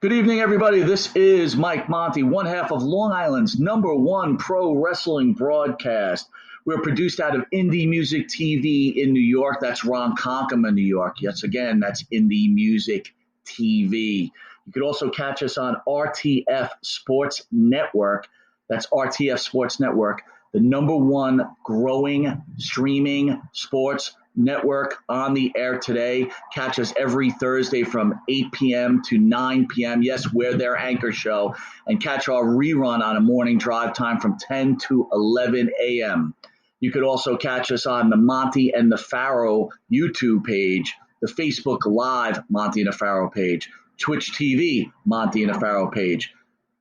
Good evening, everybody. This is Mike Monty, one half of Long Island's number one pro wrestling broadcast. We're produced out of Indie Music TV in New York. That's Ron Conkema, New York. Yes, again, that's Indie Music TV. You could also catch us on RTF Sports Network. That's RTF Sports Network, the number one growing streaming sports network on the air today. Catch us every Thursday from 8 p.m. to 9 p.m. Yes, we're their anchor show. And catch our rerun on a morning drive time from 10 to 11 a.m. You could also catch us on the Monte and the Pharaoh YouTube page, the Facebook Live Monte and the Pharaoh page, Twitch TV Monte and the Pharaoh page,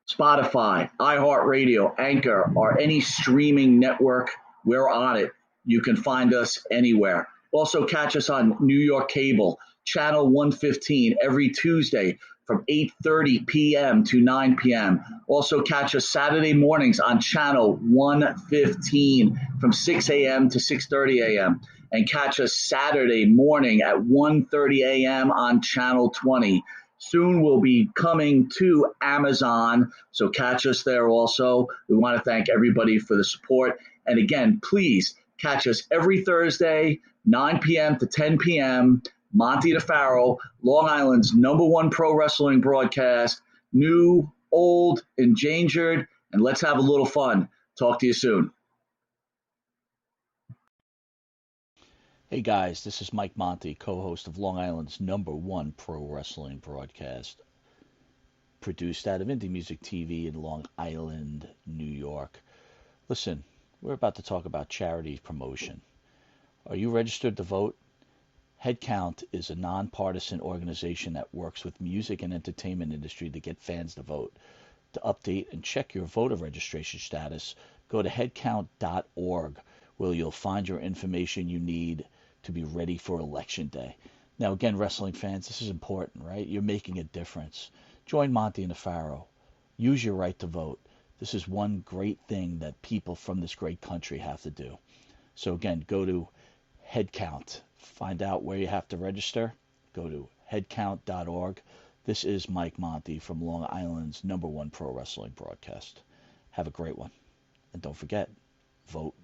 Spotify, iHeartRadio, Anchor, or any streaming network. We're on it. You can find us anywhere. Also catch us on New York Cable, Channel 115, every Tuesday from 8:30 p.m. to 9 p.m. Also catch us Saturday mornings on Channel 115 from 6 a.m. to 6:30 a.m. And catch us Saturday morning at 1:30 a.m. on Channel 20. Soon we'll be coming to Amazon, so catch us there also. We want to thank everybody for the support. And again, please catch us every Thursday, 9 p.m. to 10 p.m., Monte the Pharaoh, Long Island's number one pro wrestling broadcast, new, old, endangered, and let's have a little fun. Talk to you soon. Hey guys, this is Mike Monty, co-host of Long Island's number one pro wrestling broadcast, produced out of Indie Music TV in Long Island, New York. Listen, we're about to talk about charity promotion. Are you registered to vote? HeadCount is a nonpartisan organization that works with music and entertainment industry to get fans to vote. To update and check your voter registration status, go to headcount.org, where you'll find your information you need to be ready for election day. Now, again, wrestling fans, this is important, right? You're making a difference. Join Monty and the Pharaoh. Use your right to vote. This is one great thing that people from this great country have to do. So again, go to HeadCount. Find out where you have to register. Go to headcount.org. This is Mike Monty from Long Island's number one pro wrestling broadcast. Have a great one. And don't forget, vote.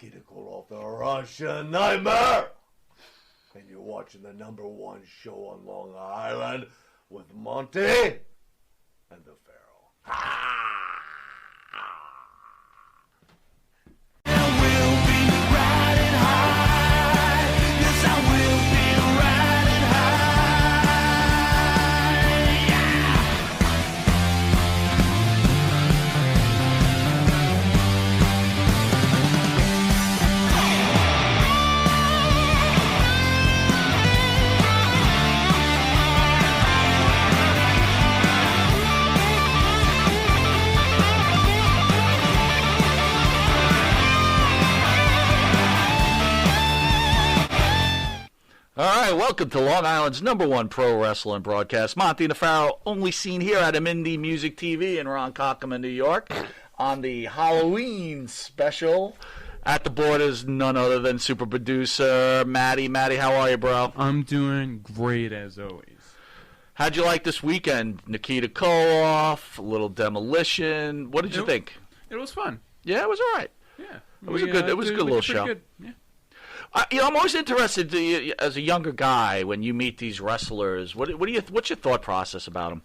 Nikita Koloff, the Russian Nightmare. And you're watching the #1 show on Long Island with Monte and the Pharaoh. All right, welcome to Long Island's #1 pro wrestling broadcast. Monte The Pharaoh, only seen here at Indie Music TV in Ronkonkoma, New York, on the Halloween special. At the board is none other than super producer Matty. Matty, how are you, bro? I'm doing great as always. How'd you like this weekend? Nikita Koloff, a little demolition. What did you think? It was fun. Yeah, it was all right. Yeah, It was a good little show. Good. Yeah. I'm always interested as a younger guy when you meet these wrestlers. What's your thought process about them?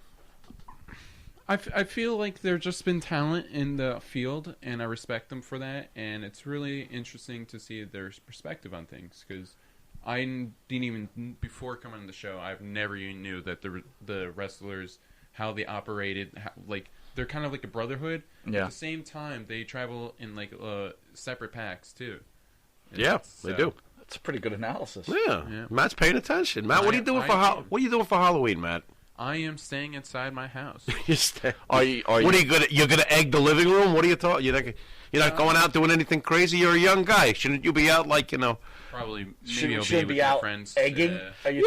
I feel like there's just been talent in the field, and I respect them for that. And it's really interesting to see their perspective on things, because I didn't even, before coming on the show, I've never even knew that the wrestlers, how they operated, like they're kind of like a brotherhood. Yeah. At the same time, they travel in like separate packs too. Yeah, they do. That's a pretty good analysis. Yeah. Matt's paying attention. Matt, what are you doing for Halloween, Matt? I am staying inside my house. Are you You're gonna egg the living room? What are you talking? You're not going out doing anything crazy. You're a young guy. Shouldn't you be out Probably should I'll be with be my out friends. egging? Are you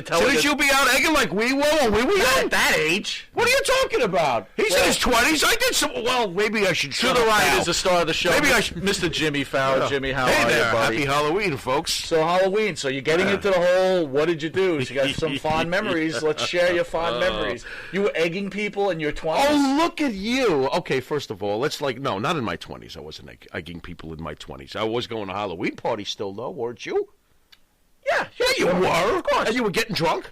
telling Shouldn't you be out egging like we were when we were not young? at that age? What are you talking about? He's in his 20s. I did some. Well, maybe I should. To the right is the star of the show. Maybe Mr. Jimmy Pharaoh. Yeah. Jimmy, how hey are there. you, buddy? Happy Halloween, folks. So Halloween. So you're getting into the whole. What did you do? So you got some fond memories. Let's share your fond memories. You were egging people in your 20s. Oh, look at you. Okay, first of all, no, not in my 20s. I wasn't egging people in my 20s. I was going to Halloween parties still, though, weren't you? Yeah, you were. Of course. And you were getting drunk?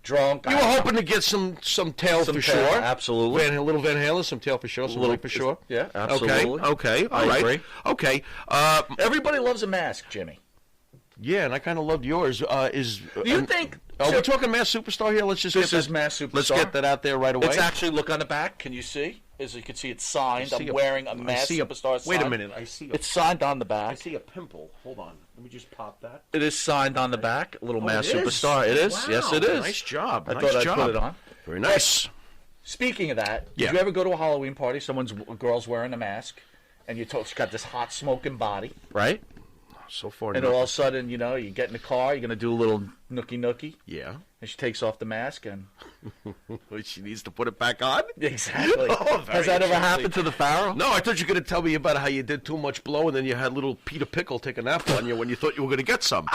Drunk. You were hoping to get some tail for sure. Absolutely. A little Van Halen, some tail for sure, some Leg for sure. Yeah, absolutely. Okay, all I right. agree. Okay. Everybody loves a mask, Jimmy. Yeah, and I kind of loved yours. Do you think... Are we talking Mass Superstar here? Let's just This is Mass Superstar. Let's get that out there right away. It's actually, look on the back. Can you see? As you can see, it's signed. I'm wearing a Mass Superstar sign. Wait a minute. It's signed on the back. I see a pimple. Hold on. Let me just pop that. It is signed on the back. A little Mass it is? Superstar. It is. Wow. Yes, it is. Nice job. I thought I'd put it on. Very nice. Speaking of that, Yeah. did you ever go to a Halloween party? A girl's wearing a mask, and she's got this hot smoking body, right? So far, And all of a sudden, you get in the car, you're going to do a little nookie. Yeah. And she takes off the mask and... She needs to put it back on? Exactly. Oh, Has that ever happened to the Pharaoh? No, I thought you were going to tell me about how you did too much blow and then you had little Peter Pickle take a nap on you when you thought you were going to get some.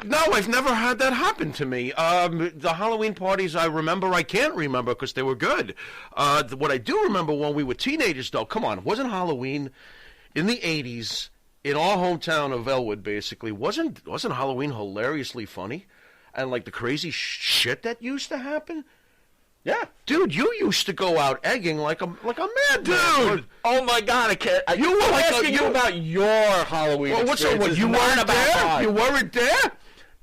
No, I've never had that happen to me. The Halloween parties I can't remember because they were good. What I do remember when we were teenagers, though, come on, wasn't Halloween in the 80s... in our hometown of Elwood, basically, wasn't Halloween hilariously funny? And, like, the crazy shit that used to happen? Yeah. Dude, you used to go out egging like a mad Dude! Oh, my God, I can't... I'm asking you about your Halloween experience. You weren't there? You weren't there?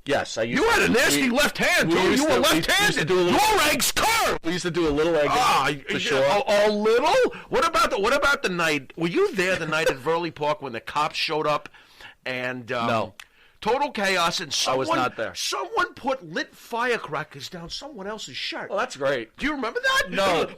Yes, I used You had a nasty left hand, dude. You were left-handed. Your eggs curved. We used to do a little egg for sure. A little? What about the night? Were you there the night at Verley Park when the cops showed up and no. Total chaos and I was not there. Someone put lit firecrackers down someone else's shirt. Oh, that's great. Do you remember that? No.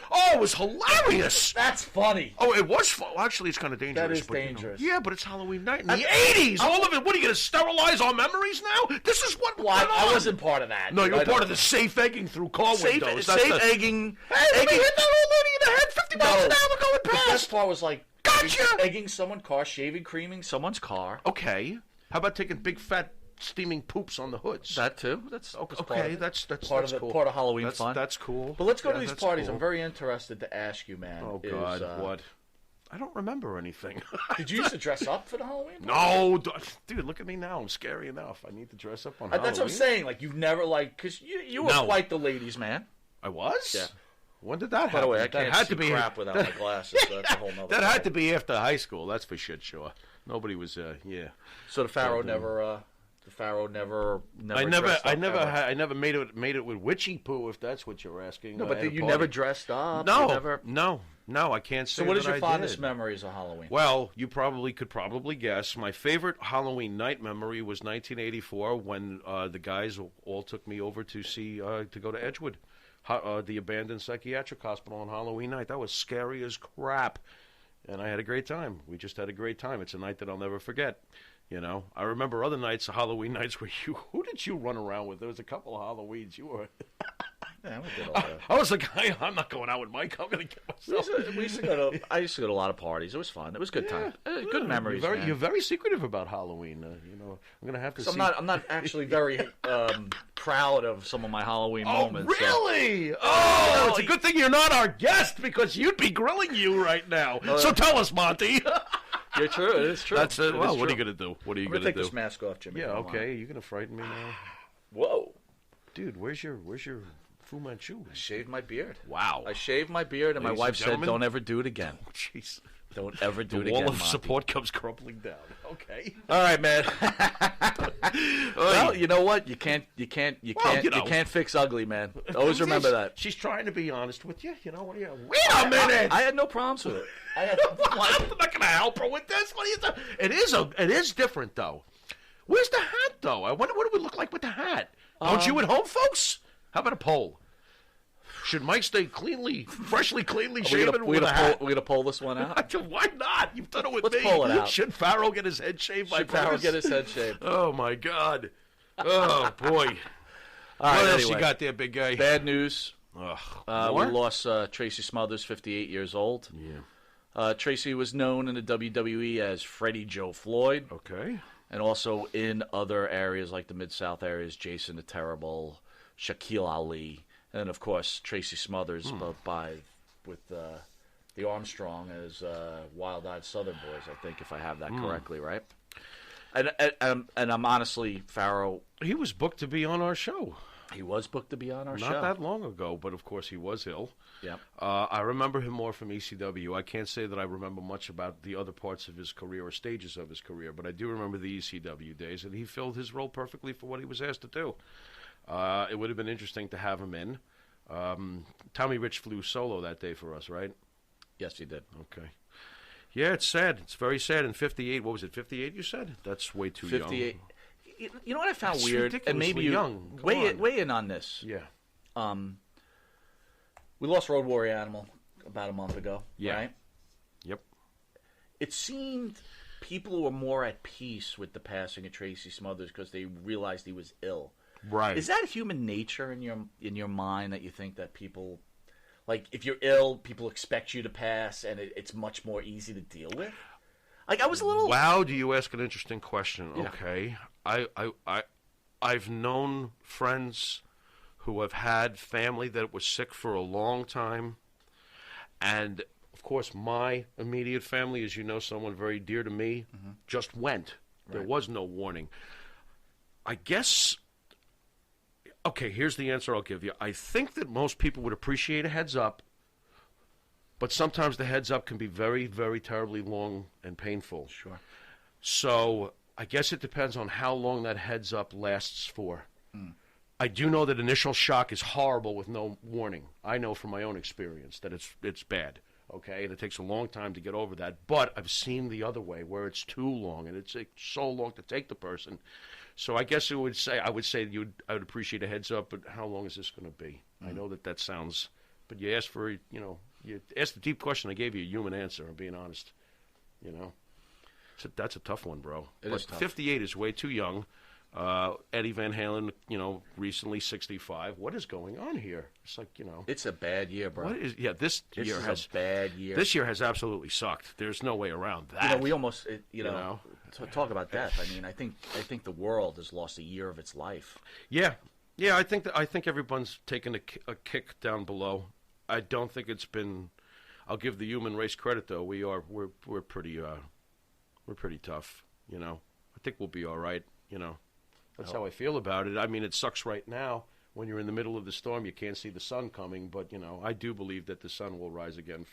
Oh, it was hilarious. That's funny. Oh, it was fun. Well, actually, it's kind of dangerous. That is dangerous. Yeah, but it's Halloween night in the 80s. All of it. What, are you going to sterilize our memories now? This is what went on. I wasn't part of that. No, you're part of the safe egging through car windows. Safe egging. Hey, let me hit that old lady in the head 50 miles an hour going past. The best part was like Gotcha! egging someone's car, shaving, creaming someone's car. Okay. How about taking big fat steaming poops on the hoods? That too. That's okay. That's part of cool. Part of Halloween fun. That's cool. But let's go to these parties. Cool. I'm very interested to ask you, man. Oh God, what? I don't remember anything. Did you used to dress up for the Halloween? No, dude, look at me now. I'm scary enough. I need to dress up on Halloween. That's what I'm saying. Like, you've never, like, because you were quite the ladies' man. I was? Yeah. When did that happen? By the way, I that can't see crap without my glasses, so that's a whole nother That had to be after high school, that's for shit sure. Nobody was, yeah. So the Pharaoh never... I never made it with witchy poo, if that's what you're asking. No, but you never dressed up. No, I can't say. So what is that your fondest memories of Halloween? Well, you could probably guess. My favorite Halloween night memory was 1984 when the guys all took me over to go to Edgewood, the abandoned psychiatric hospital on Halloween night. That was scary as crap, and I had a great time. We just had a great time. It's a night that I'll never forget. You know, I remember other nights, Halloween nights, where who did you run around with? There was a couple of Halloweens. You were. Yeah, we did all that. I was like, I'm not going out with Mike. I'm going to get myself. I used to go to a lot of parties. It was fun. It was a good time. Good memories. You're very secretive about Halloween. I'm going to have to. I'm not actually very proud of some of my Halloween moments. Really? So. It's a good thing you're not our guest because you'd be grilling you right now. So tell us, Monty. You're true. It is true. That's it. Well, what are you going to do? What are you going to do? Take this mask off, Jimmy. Yeah, okay. You're going to frighten me now. Whoa. Dude, where's your Fu Manchu? I shaved my beard. Wow. I shaved my beard, and my wife said, don't ever do it again. Oh, jeez. Don't ever do it again, The wall of Monty. support comes crumbling down. Okay. All right, man. Well, you know what? You can't fix ugly, man. Always remember that. She's trying to be honest with you. You know what? Wait a minute. I had no problems with it. I'm not going to help her with this. What are you doing? It is different though. Where's the hat though? I wonder what it would look like with the hat. Don't you at home, folks? How about a poll? Should Mike stay freshly shaven with a hat? We're going to pull this one out? Why not? You've done it with me. Let's pull it out. Should Pharaoh get his head shaved? Should Pharaoh get his head shaved? Oh, my God. Oh, boy. All right, what else you got there, big guy? Bad news. We lost Tracy Smothers, 58 years old. Yeah. Tracy was known in the WWE as Freddie Joe Floyd. Okay. And also in other areas like the Mid-South areas, Jason the Terrible, Shaquille Ali, and of course Tracy Smothers, with the Armstrong as Wild-Eyed Southern Boys. I think if I have that correctly, right? And I'm honestly, Pharaoh. He was booked to be on our show. He was booked to be on our show. Not that long ago, but of course he was ill. Yep. I remember him more from ECW. I can't say that I remember much about the other parts of his career or stages of his career, but I do remember the ECW days, and he filled his role perfectly for what he was asked to do. It would have been interesting to have him in. Tommy Rich flew solo that day for us, right? Yes, he did. Okay. Yeah, it's sad. It's very sad. In 58, what was it, 58 you said? That's way too 58. young. You know what I found That's weird? And maybe you young. weigh in on this. Yeah. We lost Road Warrior Animal about a month ago, right? Yep. It seemed people were more at peace with the passing of Tracy Smothers because they realized he was ill. Right. Is that human nature in your mind that you think that people, like, if you're ill, people expect you to pass, and it's much more easy to deal with? Like, I was a little. Wow, do you ask an interesting question? Yeah. Okay, I've known friends who have had family that was sick for a long time, and of course, my immediate family, as you know, someone very dear to me, just went. There was no warning. I guess. Okay, here's the answer I'll give you. I think that most people would appreciate a heads up, but sometimes the heads up can be very, very terribly long and painful. Sure. So I guess it depends on how long that heads up lasts for. I do know that initial shock is horrible with no warning. I know from my own experience that it's bad. Okay, and it takes a long time to get over that. But I've seen the other way where it's too long and it's so long to take the person. So I guess I would say I would appreciate a heads up, but how long is this going to be? I know that sounds, but you asked for, you asked the deep question. I gave you a human answer. I'm being honest. So that's a tough one, bro. It is tough. 58 is way too young. Eddie Van Halen, recently 65. What is going on here? It's like, It's a bad year, bro. this year has a bad year. This year has absolutely sucked. There's no way around that. We almost, talk about death. I mean, I think the world has lost a year of its life. Yeah. I think everyone's taken a kick down below. I don't think it's been. I'll give the human race credit though. We're pretty tough. You know, I think we'll be all right. You know, that's how I feel about it. I mean, it sucks right now when you're in the middle of the storm. You can't see the sun coming, but you know, I do believe that the sun will rise again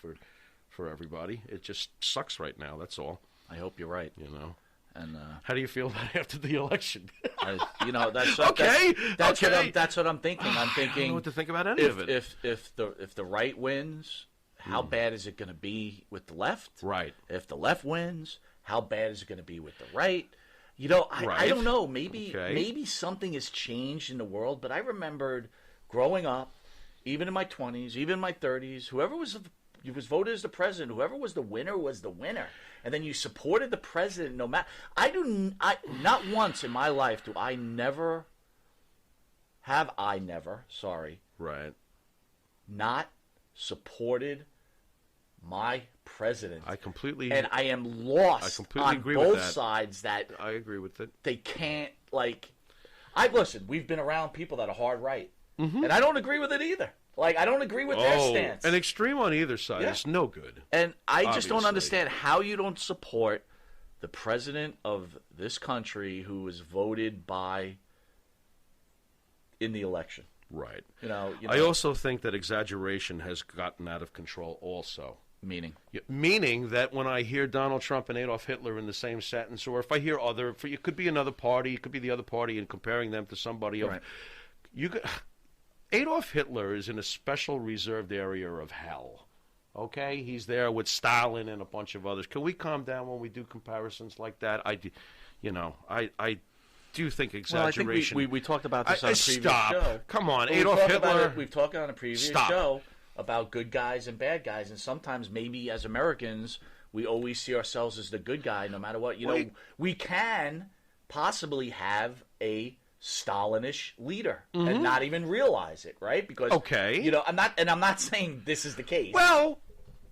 for everybody. It just sucks right now. That's all. I hope you're right. You know. And how do you feel about after the election? You know, that's okay. That's what I'm thinking. I'm thinking. I don't know what to think about any of it. If the right wins, how bad is it going to be with the left? Right. If the left wins, how bad is it going to be with the right? You know, I don't know. Maybe something has changed in the world, but I remembered growing up, even in my 20s, even in my 30s, whoever was voted as the president, whoever was the winner was the winner. And then you supported the president no matter. Not once in my life do I never, Right. not supported my president. I completely. And I am lost I completely on agree both with that. sides that I agree with it. they can't, like. Listen, we've been around people that are hard right. Mm-hmm. And I don't agree with it either. Like, I don't agree with their stance. An extreme on either side is no good. And I just don't Obviously. understand how you don't support the president of this country who was voted by in the election. Right. You know, I also think that exaggeration has gotten out of control also. Meaning? Yeah, meaning that when I hear Donald Trump and Adolf Hitler in the same sentence, or if I hear it could be another party, it could be the other party, and comparing them to somebody else. Right. Adolf Hitler is in a special reserved area of hell. Okay? He's there with Stalin and a bunch of others. Can we calm down when we do comparisons like that? I do think exaggeration. Well, I think we talked about this on a previous show. Come on, Well, Adolf Hitler. We've talked on a previous show about good guys and bad guys, and sometimes maybe as Americans we always see ourselves as the good guy no matter what. You know, we can possibly have a Stalinish leader and not even realize it, right? Because you know, I'm not saying this is the case. Well,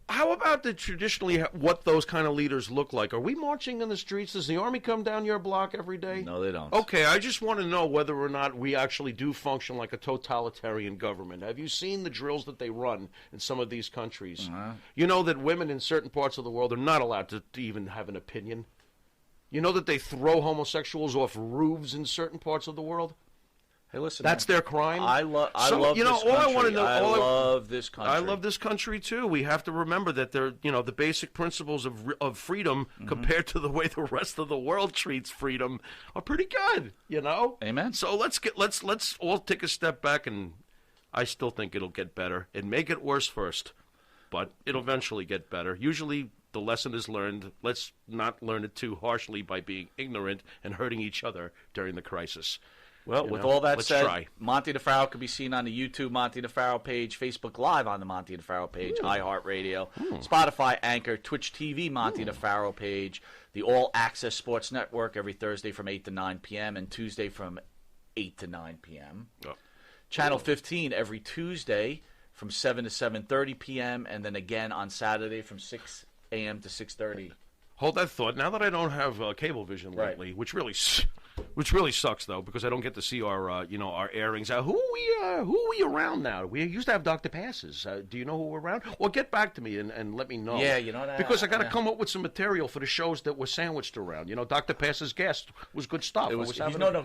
how about traditionally what those kind of leaders look like? Are we marching in the streets? Does the army come down your block every day? No, they don't. Okay, I just want to know whether or not we actually do function like a totalitarian government. Have you seen the drills that they run in some of these countries? You know that women in certain parts of the world are not allowed to even have an opinion. You know that they throw homosexuals off roofs in certain parts of the world? Hey, listen, that's their crime. I love you know, this country. all I want to know. I love this country. I love this country too. We have to remember that they're, you know, the basic principles of freedom compared to the way the rest of the world treats freedom are pretty good. You know. Amen. So let's all take a step back, and I still think it'll get better. It may get worse first, but it'll eventually get better. Usually the lesson is learned. Let's not learn it too harshly by being ignorant and hurting each other during the crisis. Well, with all that said, Monte The Pharaoh can be seen on the YouTube Monte The Pharaoh page, Facebook Live on the Monte The Pharaoh page, iHeartRadio, Spotify, Anchor, Twitch TV Monte The Pharaoh page, the All Access Sports Network every Thursday from 8 to 9 p.m. and Tuesday from 8 to 9 p.m. Channel 15 every Tuesday from 7 to 7:30 p.m. and then again on Saturday from 6 a.m. to 6:30. Hold that thought. Now that I don't have cable vision lately, which really sucks though, because I don't get to see our our airings. Who are we around now? We used to have Dr. Passes. Do you know who we're around? Well, get back to me and let me know. Yeah, you know that. Because I got to come up with some material for the shows that were sandwiched around. You know, Dr. Pass's guest was good stuff.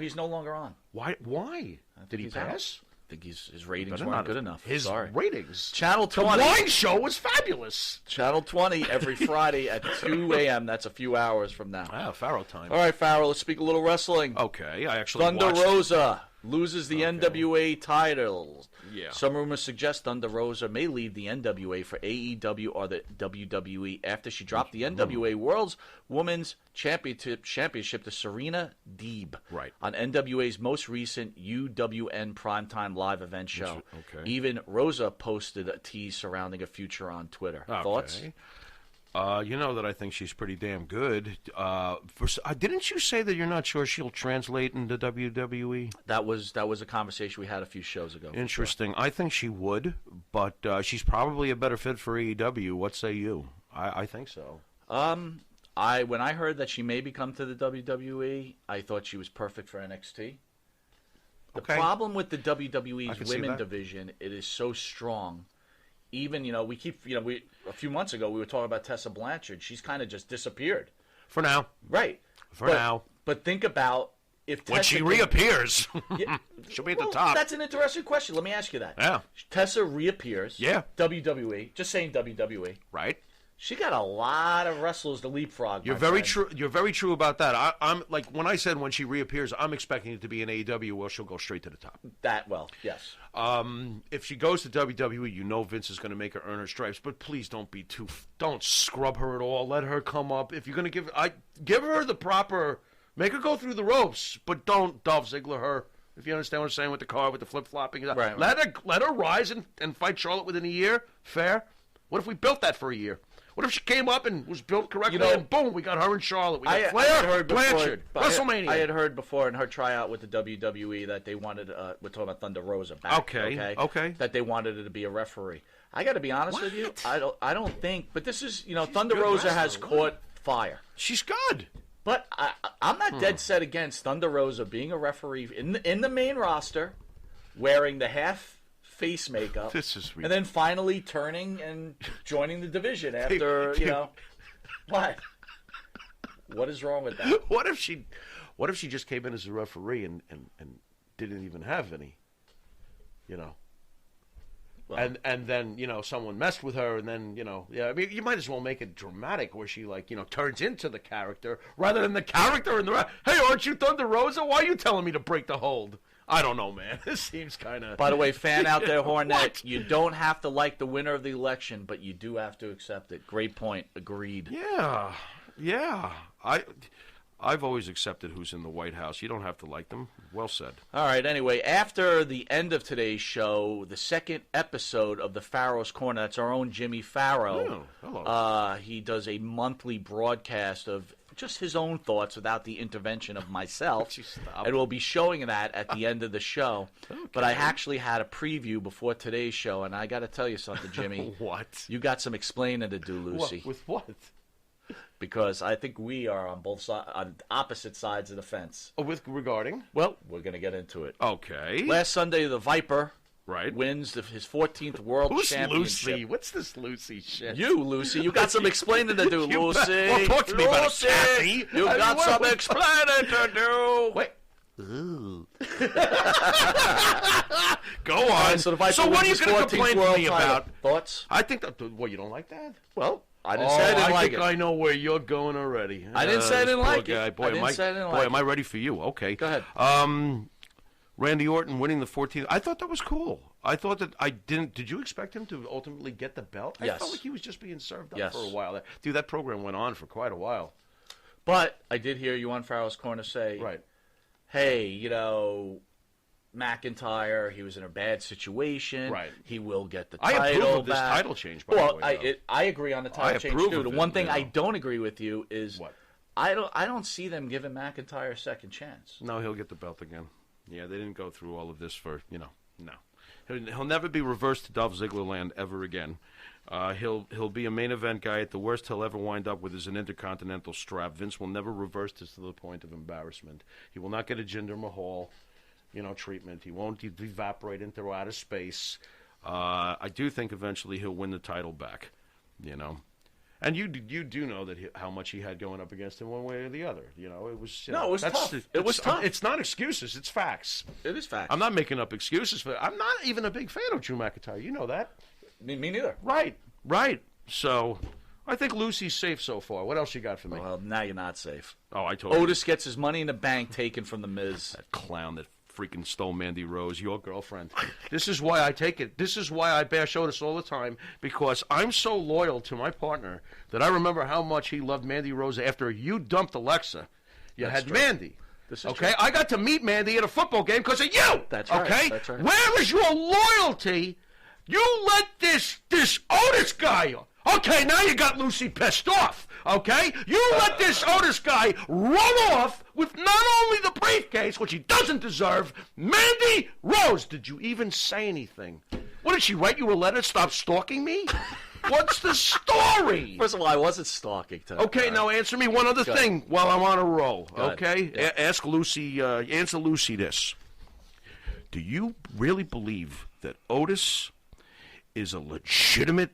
He's no longer on. Why? Did he pass? I think his ratings weren't good enough. His ratings. Channel 20. The wine show was fabulous. Channel 20 every Friday at 2 a.m. That's a few hours from now. Ah, Pharaoh time. All right, Pharaoh, let's speak a little wrestling. Okay, I actually Thunder watched. Rosa loses the NWA titles. Yeah. Some rumors suggest Thunder Rosa may leave the NWA for AEW or the WWE after she dropped the NWA World's Women's Championship to Serena Deeb on NWA's most recent UWN Primetime Live event show. Okay. Even Rosa posted a tease surrounding a future on Twitter. Thoughts? You know that I think she's pretty damn good. Didn't you say that you're not sure she'll translate into WWE? That was a conversation we had a few shows ago. Interesting. I think she would, but she's probably a better fit for AEW. What say you? I think so. When I heard that she may come to the WWE, I thought she was perfect for NXT. The problem with the WWE's women division, it is so strong. even, a few months ago we were talking about Tessa Blanchard. She's kind of just disappeared. For now. Right. For now. But think about if Tessa... When she reappears, she'll be at the top. That's an interesting question. Let me ask you that. Yeah. Tessa reappears. Yeah. WWE. Just saying WWE. Right. She got a lot of wrestlers to leapfrog. You're very true. You're very true about that. I'm like when I said when she reappears, I'm expecting it to be in AEW. Well, she'll go straight to the top. Yes. If she goes to WWE, Vince is going to make her earn her stripes. But please don't don't scrub her at all. Let her come up. If you're going to give her the proper, make her go through the ropes, but don't Dolph Ziggler her. If you understand what I'm saying with the car, with the flip flopping, right. Let her rise and fight Charlotte within a year. Fair. What if we built that for a year? What if she came up and was built correctly and boom, we got her in Charlotte. We got Flair, Blanchard, WrestleMania. I had heard before in her tryout with the WWE that they wanted, we're talking about Thunder Rosa back. Okay. That they wanted her to be be a referee. I got to be honest with you, I don't think, but this is, Thunder Rosa has caught fire. She's good. But I'm not dead set against Thunder Rosa being a referee in the main roster, wearing the half face makeup, and then finally turning and joining the division after what? What is wrong with that? What if she just came in as a referee and didn't even have any, well, and then someone messed with her and then I mean you might as well make it dramatic where she turns into the character rather than the character in the hey, aren't you Thunder Rosa? Why are you telling me to break the hold? I don't know, man. This seems kind of... By the way, fan out there, Hornet, you don't have to like the winner of the election, but you do have to accept it. Great point. Agreed. Yeah. I've always accepted who's in the White House. You don't have to like them. Well said. All right, anyway, after the end of today's show, the second episode of the Pharaoh's Corner, that's our own Jimmy Pharaoh. Oh, hello. He does a monthly broadcast of just his own thoughts without the intervention of myself. And we'll be showing that at the end of the show. Okay. But I actually had a preview before today's show, and I got to tell you something, Jimmy. What? You got some explaining to do, Lucy. With what? Because I think we are on both sides, on opposite sides of the fence. Oh, regarding? Well, we're going to get into it. Okay. Last Sunday, the Viper right. wins his 14th World Championship. Lucy? What's this Lucy shit? You, Lucy. You got some explaining to do, Lucy. Well, talk to me about it, Kathy. You got some explaining to do. Wait. Ooh. Go on. Right, so what are you going to complain to me about? Thoughts? I think that. Well, you don't like that? Well, I didn't say I didn't like it. I know where you're going already. I didn't say I didn't like it. Boy, am I ready for you? Okay. Go ahead. Randy Orton winning the 14th. I thought that was cool. I thought that I didn't. Did you expect him to ultimately get the belt? Yes. I felt like he was just being served up for a while. Dude, that program went on for quite a while. But I did hear you on Pharaoh's Corner say, right. Hey, McIntyre, he was in a bad situation. Right. He will get the title I approve of back. this title change, by the way. I agree on the title change, too. The one thing I don't agree with you is what? I don't see them giving McIntyre a second chance. No, he'll get the belt again. Yeah, they didn't go through all of this for, no. He'll never be reversed to Dolph Ziggler land ever again. He'll be a main event guy. At the worst, he'll ever wind up with is an intercontinental strap. Vince will never reverse this to the point of embarrassment. He will not get a Jinder Mahal, treatment. He won't evaporate into outer space. I do think eventually he'll win the title back, And you do know that how much he had going up against him one way or the other. It was it was tough. It was tough. It's not excuses. It's facts. It is facts. I'm not making up excuses for. I'm not even a big fan of Drew McIntyre. You know that. Me neither. Right. So I think Lucy's safe so far. What else you got for me? Well, now you're not safe. Oh, I told you. Otis gets his Money in the Bank taken from the Miz. That clown that freaking stole Mandy Rose, your girlfriend. This is why I take it. This is why I bash Otis all the time, because I'm so loyal to my partner that I remember how much he loved Mandy Rose after you dumped Alexa. You had Mandy. Okay, I got to meet Mandy at a football game because of you. That's right. Okay, that's right. Where is your loyalty? You let this Otis guy. Okay, now you got Lucy pissed off. Okay, you let this Otis guy run off with not only the briefcase, which he doesn't deserve, Mandy Rose. Did you even say anything? What, did she write you a letter? Stop stalking me? What's the story? First of all, I wasn't stalking today. Okay, now answer me one other thing while I'm on a roll. Okay, yeah. Ask Lucy. Answer Lucy this. Do you really believe that Otis is a legitimate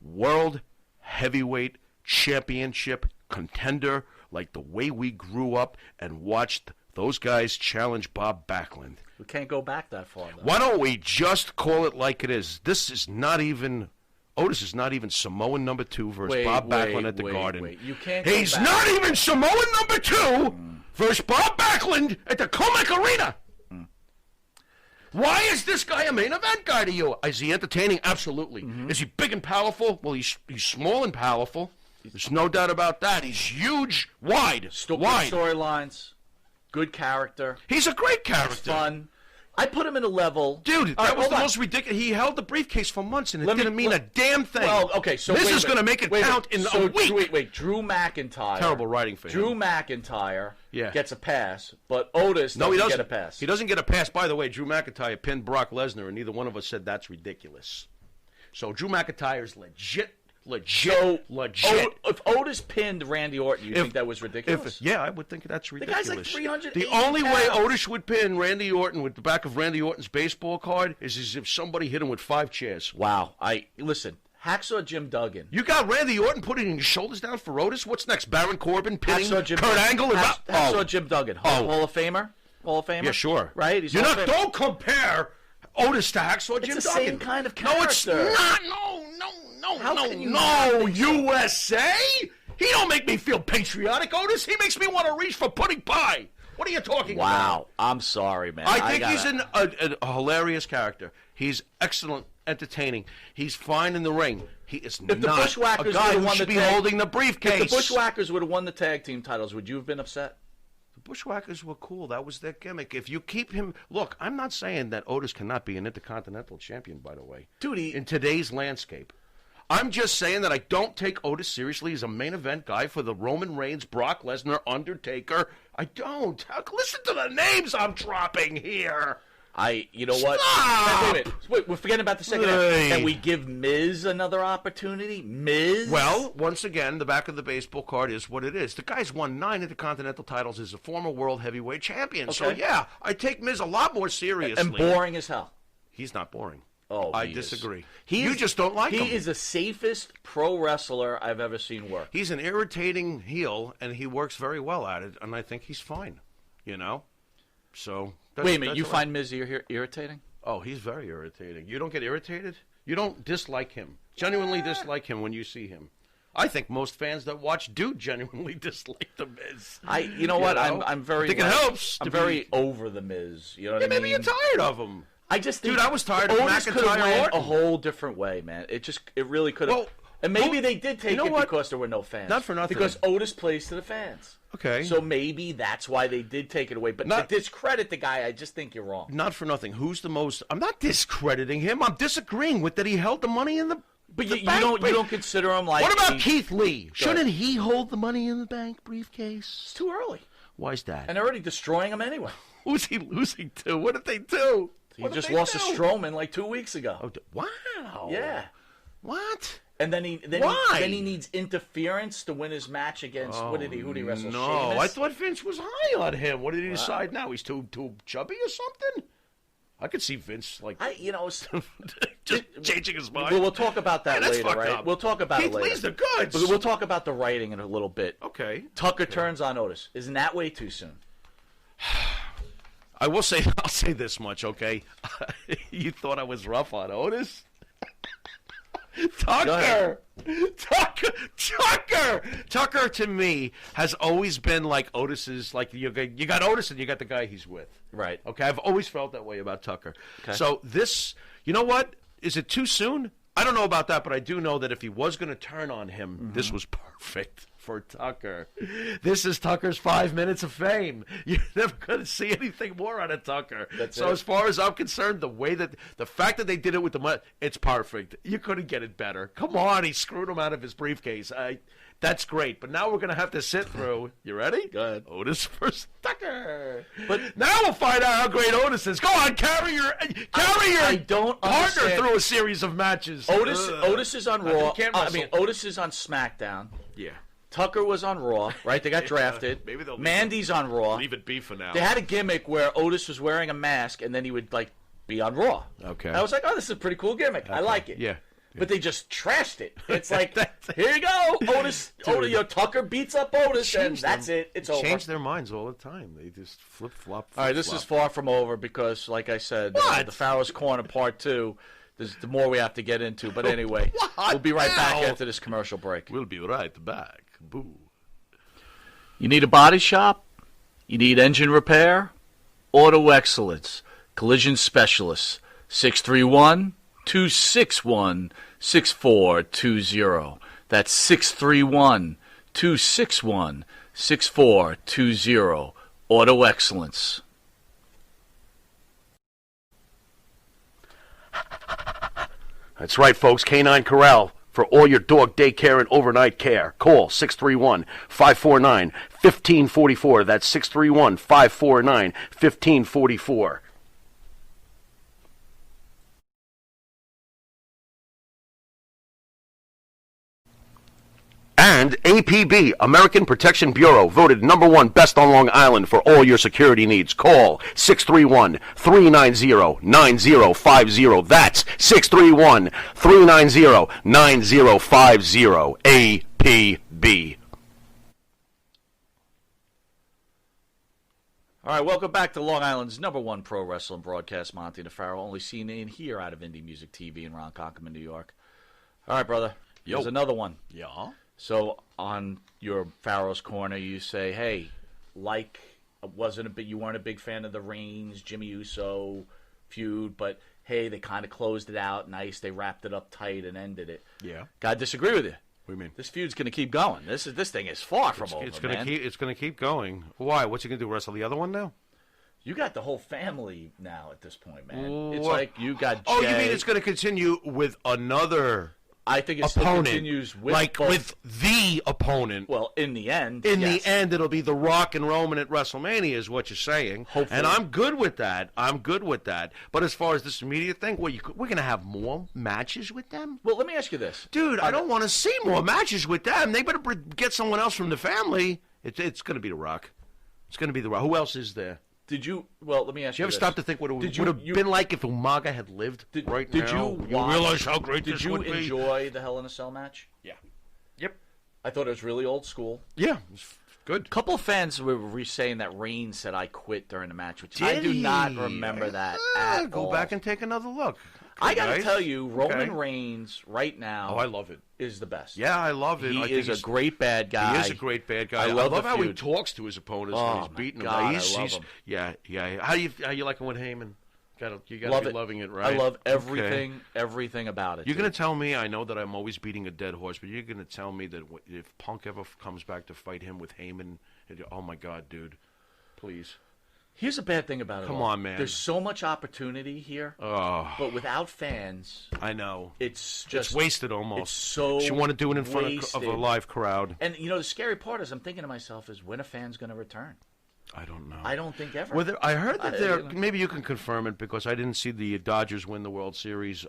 world heavyweight championship contender, like the way we grew up and watched those guys challenge Bob Backlund. We can't go back that far, though. Why don't we just call it like it is? This is not even... Otis is not even Samoan number 2 versus Bob Backlund at the Garden. You can't He's go back. not even Samoan number 2 versus Bob Backlund at the Comac Arena. Why is this guy a main event guy to you? Is he entertaining? Absolutely. Is he big and powerful? Well, he's small and powerful. There's no doubt about that. He's huge, wide. Stupid wide. storylines, good character. He's a great character. Fun. I put him in a level. Dude, All that right, was hold the on. most ridiculous. He held the briefcase for months, and it Let me- didn't mean a damn thing. Well, okay, so this wait is a going to minute. make it Wait a count in minute. a So, week. Wait. Drew McIntyre. Terrible writing for Drew him. McIntyre Yeah. gets a pass, but Otis No, he doesn't get a pass. He doesn't get a pass. By the way, Drew McIntyre pinned Brock Lesnar, and neither one of us said that's ridiculous. So Drew McIntyre's legit. If Otis pinned Randy Orton, you think that was ridiculous? Yeah, I would think that's ridiculous. guy's like 380 The only way pounds. Otis would pin Randy Orton with the back of Randy Orton's baseball card is as if somebody hit him with 5 chairs. Wow. Listen, Hacksaw Jim Duggan. You got Randy Orton putting his shoulders down for Otis? What's next? Baron Corbin pinning Hacksaw Jim Kurt Angle? Hacksaw Jim Duggan. Hall of Famer? Hall of Famer? Yeah, sure. Right? He's You're Hall not. of Famer. Don't compare Otis to Hacksaw Jim the Duggan. same kind of No, it's character. not. How can you not think so? USA. He don't make me feel patriotic, Otis. He makes me want to reach for pudding pie. What are you talking about? Wow. I'm sorry, man. I think he's a hilarious character. He's excellent, entertaining. He's fine in the ring. He is the not Bushwhackers a guy would've who won should the be tag- holding the briefcase. If the Bushwhackers would have won the tag team titles, would you have been upset? The Bushwhackers were cool. That was their gimmick. If you keep him... Look, I'm not saying that Otis cannot be an Intercontinental Champion, by the way. Dude, in today's landscape. I'm just saying that I don't take Otis seriously as a main event guy for the Roman Reigns, Brock Lesnar, Undertaker. I don't. Listen to the names I'm dropping here. You know what? Stop! Wait, we're forgetting about the second Hey. half. Can we give Miz another opportunity? Miz? Well, once again, the back of the baseball card is what it is. The guy's won 9 Intercontinental titles as a former World Heavyweight Champion. So, Okay. yeah, I take Miz a lot more seriously. And boring as hell. He's not boring. Oh, I he disagree. Is. You just don't like him. He is the safest pro wrestler I've ever seen work. He's an irritating heel, and he works very well at it, and I think he's fine, you know? So... Wait a minute, you find Miz irritating? Oh, he's very irritating. You don't get irritated? You don't dislike him. Genuinely dislike him when you see him. I think most fans that watch do genuinely dislike the Miz. You know what? I'm very... I think it helps. I'm very over the Miz. You know what I mean? Maybe you're tired of him. I just think... Dude, I was tired of Otis could have McIntyre went Orton. a whole different way, man. It really could have... Well, and maybe they did take it because there were no fans. Not for nothing. Because Otis plays to the fans. Okay. So maybe that's why they did take it away. But to discredit the guy, I just think you're wrong. Not for nothing. Who's the most... I'm not discrediting him. I'm disagreeing with that he held the money in the... But the you bank don't consider him like... What about Keith Lee? Shouldn't he hold the money in the bank briefcase? It's too early. Why's that? And they're already destroying him anyway. Who's he losing to? What did they do? He just lost to Strowman like 2 weeks ago. Oh, wow. Yeah. What? And then he needs interference to win his match against who did he wrestle? No, Sheamus? I thought Vince was high on him. What did he decide now? He's too chubby or something? I could see Vince just changing his mind. We'll talk about that that's later, fucked right? up. We'll talk about Keith it later. Lee's the goods. But we'll talk about the writing in a little bit. Okay. Tucker turns on Otis. Isn't that way too soon? I'll say this much, okay? You thought I was rough on Otis? Tucker to me has always been like Otis's, like you got Otis and you got the guy he's with. Right. Okay, I've always felt that way about Tucker. Okay. So this, you know what? Is it too soon? I don't know about that, but I do know that if he was going to turn on him, this was perfect for Tucker. This is Tucker's 5 minutes of fame. You're never going to see anything more out of Tucker. As far as I'm concerned, the fact that they did it with the money, it's perfect. You couldn't get it better. Come on, he screwed him out of his briefcase. That's great. But now we're going to have to sit through. You ready? Go ahead. Otis versus Tucker. But now we'll find out how great Otis is. Go on, carry your partner understand. through a series of matches. Otis is on Raw. Can't wrestle. Otis is on SmackDown. Yeah. Tucker was on Raw, right? They got drafted. Maybe they'll Mandy's on Raw. Leave it be for now. They had a gimmick where Otis was wearing a mask and then he would be on Raw. Okay. I was like, oh, this is a pretty cool gimmick. I like it. Yeah. but they just trashed it. It's like, here you go, Otis. Tucker beats up Otis, and that's it. It's over. Change their minds all the time. They just flip-flop. All right, this is far from over because, like I said, the Pharaoh's Corner Part 2, the more we have to get into. But anyway, we'll be right back after this commercial break. We'll be right back. Boo. You need a body shop? You need engine repair? Auto Excellence. Collision Specialists. 631-261-6420. That's 631-261-6420. Auto Excellence. That's right, folks. Canine Corral for all your dog daycare and overnight care. Call 631-549-1544. That's 631-549-1544. And APB, American Protection Bureau, voted #1 best on Long Island for all your security needs. Call 631-390-9050. That's 631-390-9050. APB. All right, welcome back to Long Island's #1 pro wrestling broadcast, Monte The Pharaoh, only seen in here out of Indie Music TV in Ronkonkoma, New York. All right, brother, here's another one. Yeah. So on your Pharaoh's Corner, you say, "Hey, you weren't a big fan of the Reigns Jimmy Uso feud, but hey, they kind of closed it out nice. They wrapped it up tight and ended it." Yeah. Gotta disagree with you. What do you mean? This feud's gonna keep going. This thing is far from over. It's gonna man. keep. It's gonna keep going. Why? What's he gonna do? Wrestle the other one now? You got the whole family now at this point, man. It's What? like you got Jay. Oh, you mean it's gonna continue with another? I think it still opponent, continues with with the opponent. Well, in the end, the end, it'll be The Rock and Roman at WrestleMania, is what you're saying. Hopefully. And I'm good with that. But as far as this immediate thing, we're going to have more matches with them? Well, let me ask you this, dude. I don't want to see more matches with them. They better get someone else from the family. It's going to be The Rock. It's going to be The Rock. Who else is there? Let me ask you. Did you ever stop to think what it would have been like if Umaga had lived right now? Did you realize how great this would be? Did you enjoy the Hell in a Cell match? Yeah. Yep. I thought it was really old school. Yeah, it was good. A couple of fans were saying that Reigns said I quit during the match, which I do not remember that at all. Go back and take another look. I got to tell you, Roman Reigns right now I love it. Is the best. Yeah, I love it. He is a great bad guy. He is a great bad guy. I love how he talks to his opponents when he's beating them. I love him. Yeah. How you liking with Heyman? You got to be loving it, right? I love everything about it. You're going to tell me, I know that I'm always beating a dead horse, but you're going to tell me that if Punk ever comes back to fight him with Heyman, oh my God, dude, please. Here's the bad thing about it. Come on, man. There's so much opportunity here, but without fans, I know it's wasted almost. It's so she want to do it in front wasted. of a live crowd. And the scary part is, I'm thinking to myself, is when a fan's going to return? I don't know. I don't think ever. I heard that maybe you can confirm it because I didn't see the Dodgers win the World Series.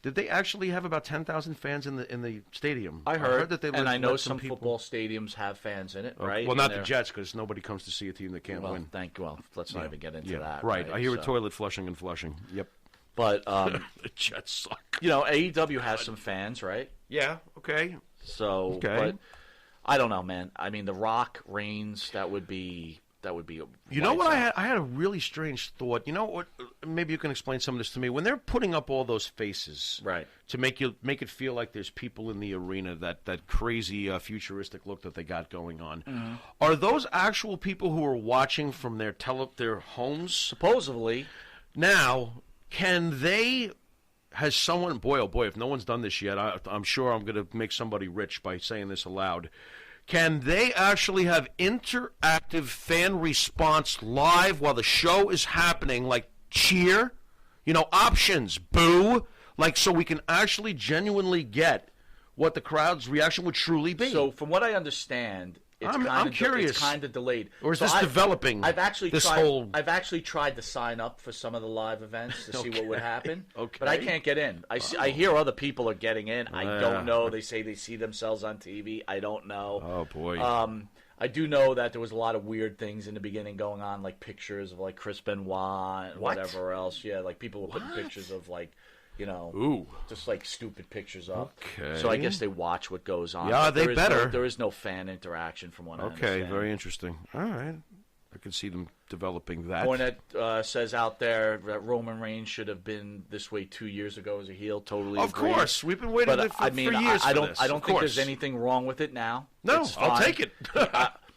Did they actually have about 10,000 fans in the stadium? I heard that they and I know some football stadiums have fans in it, right? Well, not the Jets because nobody comes to see a team that can't win. Let's not even get into that. Right. I hear a toilet flushing and flushing. Yep. But the Jets suck. AEW has some fans, right? Yeah. Okay. So, but I don't know, man. I mean, The Rock, Reigns, that would be. You know what? I had a really strange thought. You know what? Maybe you can explain some of this to me. When they're putting up all those faces, right, to make it feel like there's people in the arena, that crazy futuristic look that they got going on, are those actual people who are watching from their homes? Supposedly. Now, can they? Has someone? Boy, oh boy! If no one's done this yet, I'm sure I'm going to make somebody rich by saying this aloud. Can they actually have interactive fan response live while the show is happening, like cheer, options, boo, so we can actually genuinely get what the crowd's reaction would truly be? So from what I understand, I'm curious. It's kind of delayed. Or is this developing? I've actually tried to sign up for some of the live events to see what would happen. Okay. But I can't get in. I hear other people are getting in. I don't know. They say they see themselves on TV. I don't know. Oh boy. I do know that there was a lot of weird things in the beginning going on, like pictures of Chris Benoit and whatever else. Yeah, people were putting pictures of Ooh. just like stupid pictures up. Okay. So I guess they watch what goes on. Yeah, But they better. there is no fan interaction from what I Okay, understand. very interesting. All right. I can see them developing that. Cornette says out there that Roman Reigns should have been this way 2 years ago as a heel. Totally Of agree. course. We've been waiting But for, I mean, for years I for don't. this. I don't Of think course. there's anything wrong with it now. No, It's I'll fine. take it.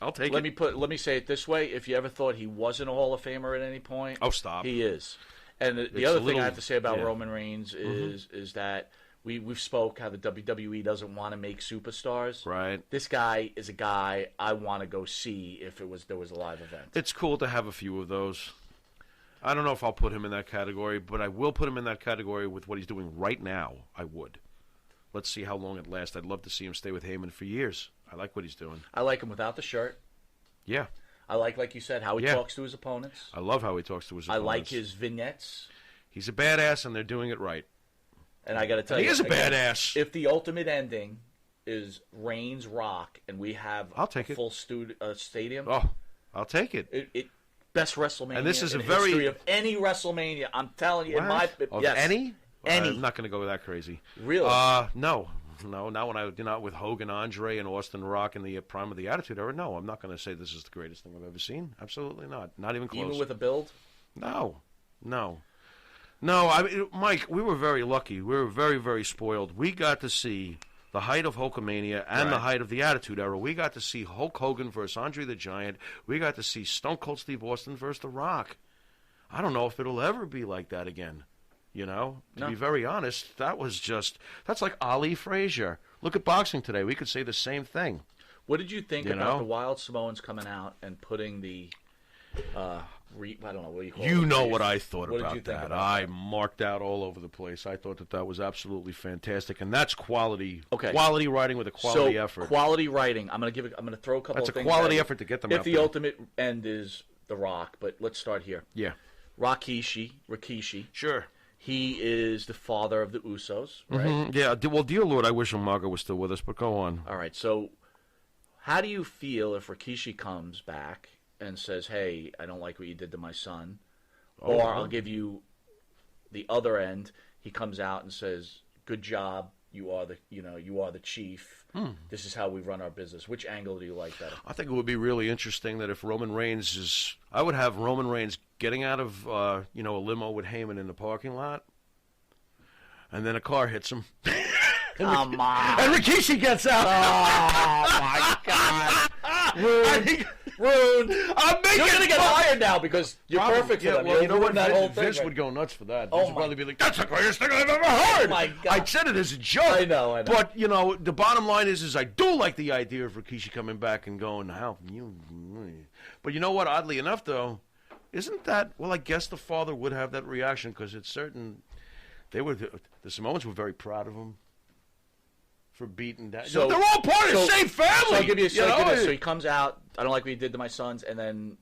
I'll take Let it. me say it this way: if you ever thought he wasn't a Hall of Famer at any point, Oh, stop. he is. And the It's other a thing little- I have to say about yeah. Roman Reigns is that we've spoke how the WWE doesn't want to make superstars. Right. This guy is a guy I want to go see if there was a live event. It's cool to have a few of those. I don't know if I'll put him in that category, but I will put him in that category with what he's doing right now. I would. Let's see how long it lasts. I'd love to see him stay with Heyman for years. I like what he's doing. I like him without the shirt. Yeah. I like you said, how he Yeah. talks to his opponents. I love how he talks to his I opponents. like his vignettes. He's a badass, and they're doing it right. And I got to tell He you, is a again, badass. If the ultimate ending is Reigns Rock, and we have I'll take a it. full stadium, Oh, I'll take it. it best WrestleMania And this is in a the very- history of any WrestleMania. I'm telling you, Of yes, any? Any. I'm not going to go that crazy. Really? No. Not when with Hogan, Andre, and Austin Rock in the prime of the Attitude Era. No, I'm not going to say this is the greatest thing I've ever seen. Absolutely not. Not even close. even with a build. No. I mean, Mike, we were very lucky. We were very, very spoiled. We got to see the height of Hulkamania and the Right. height of the Attitude Era. We got to see Hulk Hogan versus Andre the Giant. We got to see Stone Cold Steve Austin versus The Rock. I don't know if it'll ever be like that again. To No. be very honest, that's like Ali Frazier. Look at boxing today. We could say the same thing. What did you think You about know? the Wild Samoans coming out and putting the I don't know what you call it. You know what I thought What did about you think that. about I that? marked out all over the place. I thought that was absolutely fantastic, and that's quality. Okay. Quality writing with a quality so, effort. Quality writing. I'm gonna throw a couple That's of a things quality at you. effort to get them If out the there. ultimate end is The Rock, but let's start here. Yeah. Rikishi. Sure. He is the father of the Usos, right? Mhm. Yeah. Well, dear Lord, I wish Umaga was still with us, but go on. All right. So, how do you feel if Rikishi comes back and says, "Hey, I don't like what you did to my son," Oh, or I'll give you the other end? He comes out and says, "Good job. You are the chief. This is how we run our business." Which angle do you like better? I think it would be really interesting that if Roman Reigns is, I would have Roman Reigns getting out of, a limo with Heyman in the parking lot, and then a car hits him. Come on. And Rikishi gets out. Oh my God! Rude. I'm making You're gonna get fun. hired now because you're Probably. perfect for Yeah, them. well, you know what? That whole thing, Vince right? would go nuts for that. Oh, Vince would my- probably be like, "That's the greatest thing I've ever heard." my God. I said it as a joke. I know. But the bottom line is I do like the idea of Rikishi coming back and going, "How you?" But you know what? Oddly enough, though, isn't that? Well, I guess the father would have that reaction because it's certain. The Samoans were very proud of him for beating that. So- They're all part of the same family. So I'll give you. know? So he comes out. I don't like what he did to my sons, and then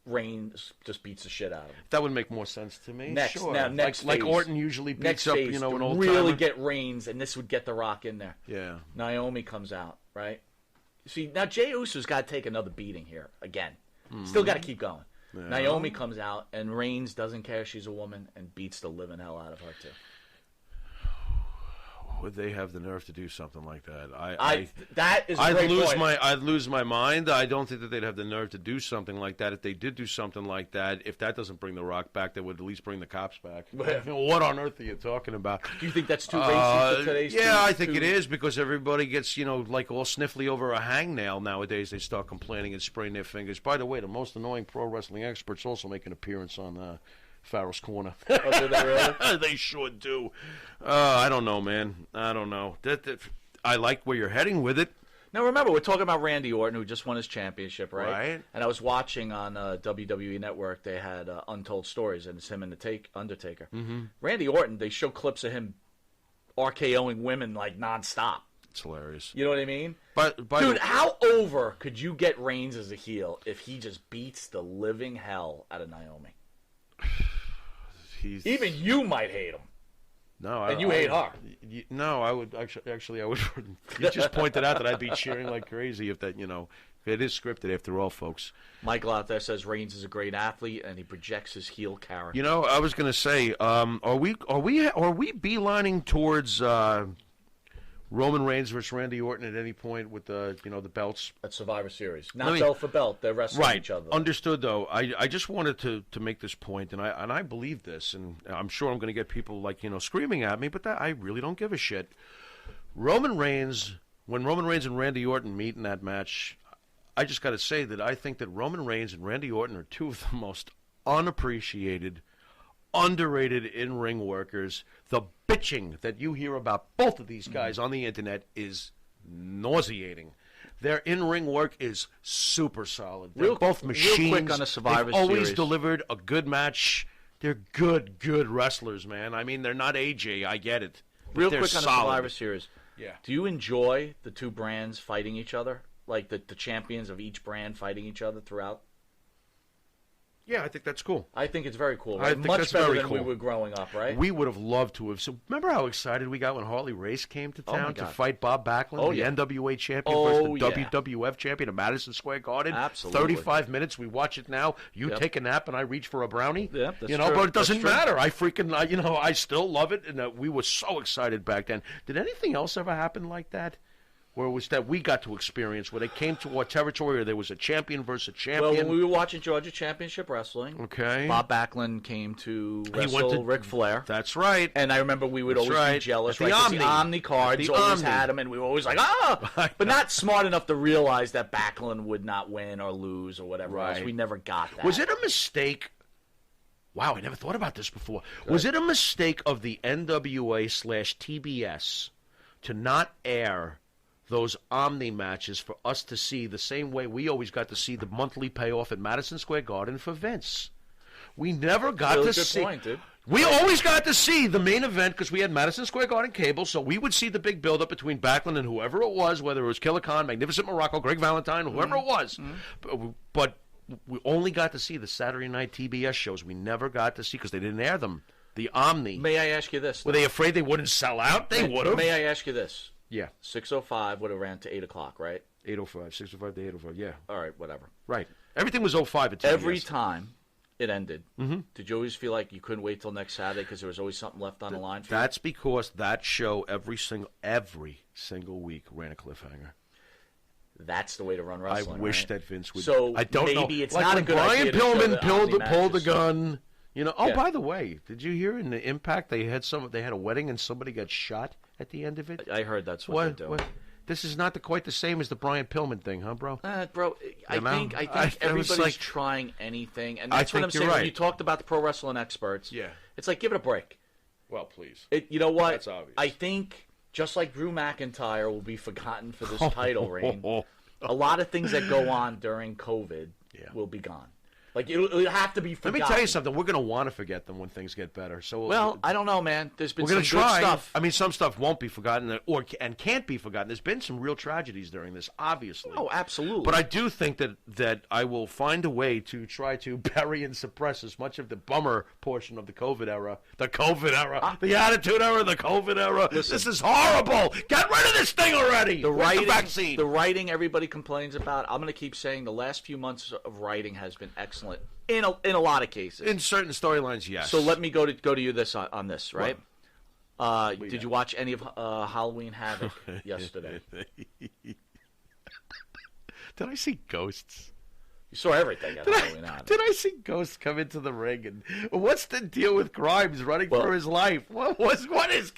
Reigns just beats the shit out of him. That would make more sense to me. Next, sure. now, next like phase. Orton usually beats Next up, phase, an to old really timer. get Reigns, and this would get The Rock in there. Yeah. Naomi comes out, right? See, now Jey Uso's got to take another beating here again. Still got to keep going. Naomi comes out, and Reigns doesn't care she's a woman and beats the living hell out of her too. Would they have the nerve to do something like that? That is a great point. I'd lose my mind. I don't think that they'd have the nerve to do something like that. If they did do something like that, if that doesn't bring The Rock back, they would at least bring the cops back. What on earth are you talking about? Do you think that's too racist for today's? Yeah, I think it is because everybody gets like all sniffly over a hangnail nowadays. They start complaining and spraying their fingers. By the way, the most annoying pro wrestling experts also make an appearance on Pharaoh's Corner. Oh, do they really? They sure do. I don't know, man. I don't know. I like where you're heading with it. Now remember, we're talking about Randy Orton, who just won his championship, right? Right. And I was watching on WWE Network. They had Untold Stories, and it's him and the Undertaker. Mm-hmm. Randy Orton. They show clips of him RKOing women like nonstop. It's hilarious. You know what I mean? But Dude, how over could you get Reigns as a heel if he just beats the living hell out of Naomi? Even you might hate him. No, and you hate her. No, I would actually. I would. You just pointed out that I'd be cheering like crazy if that, It is scripted after all, folks. Michael out there says Reigns is a great athlete, and he projects his heel character. You know, I was going to say, are we beelining towards Roman Reigns versus Randy Orton at any point with the belts? At Survivor Series, not belt for belt. They're wrestling each other. Understood, though. I just wanted to make this point, and I believe this, and I'm sure I'm going to get people screaming at me, but I really don't give a shit. When Roman Reigns and Randy Orton meet in that match, I just got to say that I think that Roman Reigns and Randy Orton are two of the most unappreciated, underrated in-ring workers. The bitching that you hear about both of these guys on the internet is nauseating. Their in-ring work is super solid. They're both machines. Real quick on a Survivor Series. Always delivered a good match. They're good wrestlers, man. I mean, they're not AJ. I get it. Real quick on a Survivor Series. Yeah. Do you enjoy the two brands fighting each other? Like the champions of each brand fighting each other throughout? Yeah, I think that's cool. I think it's very cool. I think Much that's better very than cool. we were growing up, right? We would have loved to have. So remember how excited we got when Harley Race came to town to fight Bob Backlund, the NWA champion versus the WWF champion at Madison Square Garden? Absolutely. 35 minutes. We watch it now. You take a nap and I reach for a brownie. Yep, that's true. But it doesn't matter. I freaking, I still love it, and we were so excited back then. Did anything else ever happen like that? Where it was that we got to experience, where they came to our territory, where there was a champion versus a champion? Well, when we were watching Georgia Championship Wrestling, Bob Backlund came to wrestle Ric Flair. That's right. And I remember we would always be jealous. The Omni cards always had him, and we were always like, but not smart enough to realize that Backlund would not win or lose or whatever else. We never got that. Was it a mistake? Wow, I never thought about this before. Was it a mistake of the NWA/TBS to not air those Omni matches for us to see the same way we always got to see the monthly payoff at Madison Square Garden for Vince? We never got to see. Point, dude. We always got to see the main event because we had Madison Square Garden cable, so we would see the big build-up between Backlund and whoever it was, whether it was Killer Khan, Magnificent Morocco, Greg Valentine, whoever it was. But we only got to see the Saturday night TBS shows. We never got to see because they didn't air them. The Omni. May I ask you this? Were they afraid they wouldn't sell out? They would have. May I ask you this? Yeah. 6:05 would have ran to 8 o'clock, right? 8:05, 6:05 to 8:05, yeah. All right, whatever. Right. Everything was 05 at TBS. Every time it ended, did you always feel like you couldn't wait till next Saturday because there was always something left on the line for you? That's because that show every single week ran a cliffhanger. That's the way to run wrestling. I wish that Vince would. So I don't know. Maybe it's like not when a good Brian idea to show Pillman the Omni pulled the matches. gun. By the way, did you hear in the Impact they had a wedding and somebody got shot at the end of it? I heard that's what they're doing. This is not quite the same as the Brian Pillman thing, huh, bro? Bro, I think everybody's trying anything, and that's what I'm saying. When you talked about the pro wrestling experts, it's like give it a break. Well, please. You know what? That's obvious. I think just like Drew McIntyre will be forgotten for this title reign, a lot of things that go on during COVID will be gone. Like it'll have to be forgotten. Let me tell you something. We're going to want to forget them when things get better. So, I don't know, man. There's been some good try. stuff. I mean, some stuff won't be forgotten and can't be forgotten. There's been some real tragedies during this, obviously. Oh, absolutely. But I do think that I will find a way to try to bury and suppress as much of the bummer portion of the COVID era, the Attitude Era, the COVID era. Listen, this is horrible. Get rid of this thing already. The vaccine. The writing everybody complains about. I'm going to keep saying the last few months of writing has been excellent. In a lot of cases. In certain storylines, yes. So let me go to you on this, right? Did you watch any of Halloween Havoc yesterday? Did I see ghosts? You saw everything at Halloween Havoc. Did I see ghosts come into the ring? And what's the deal with Grimes running for his life? What is going on?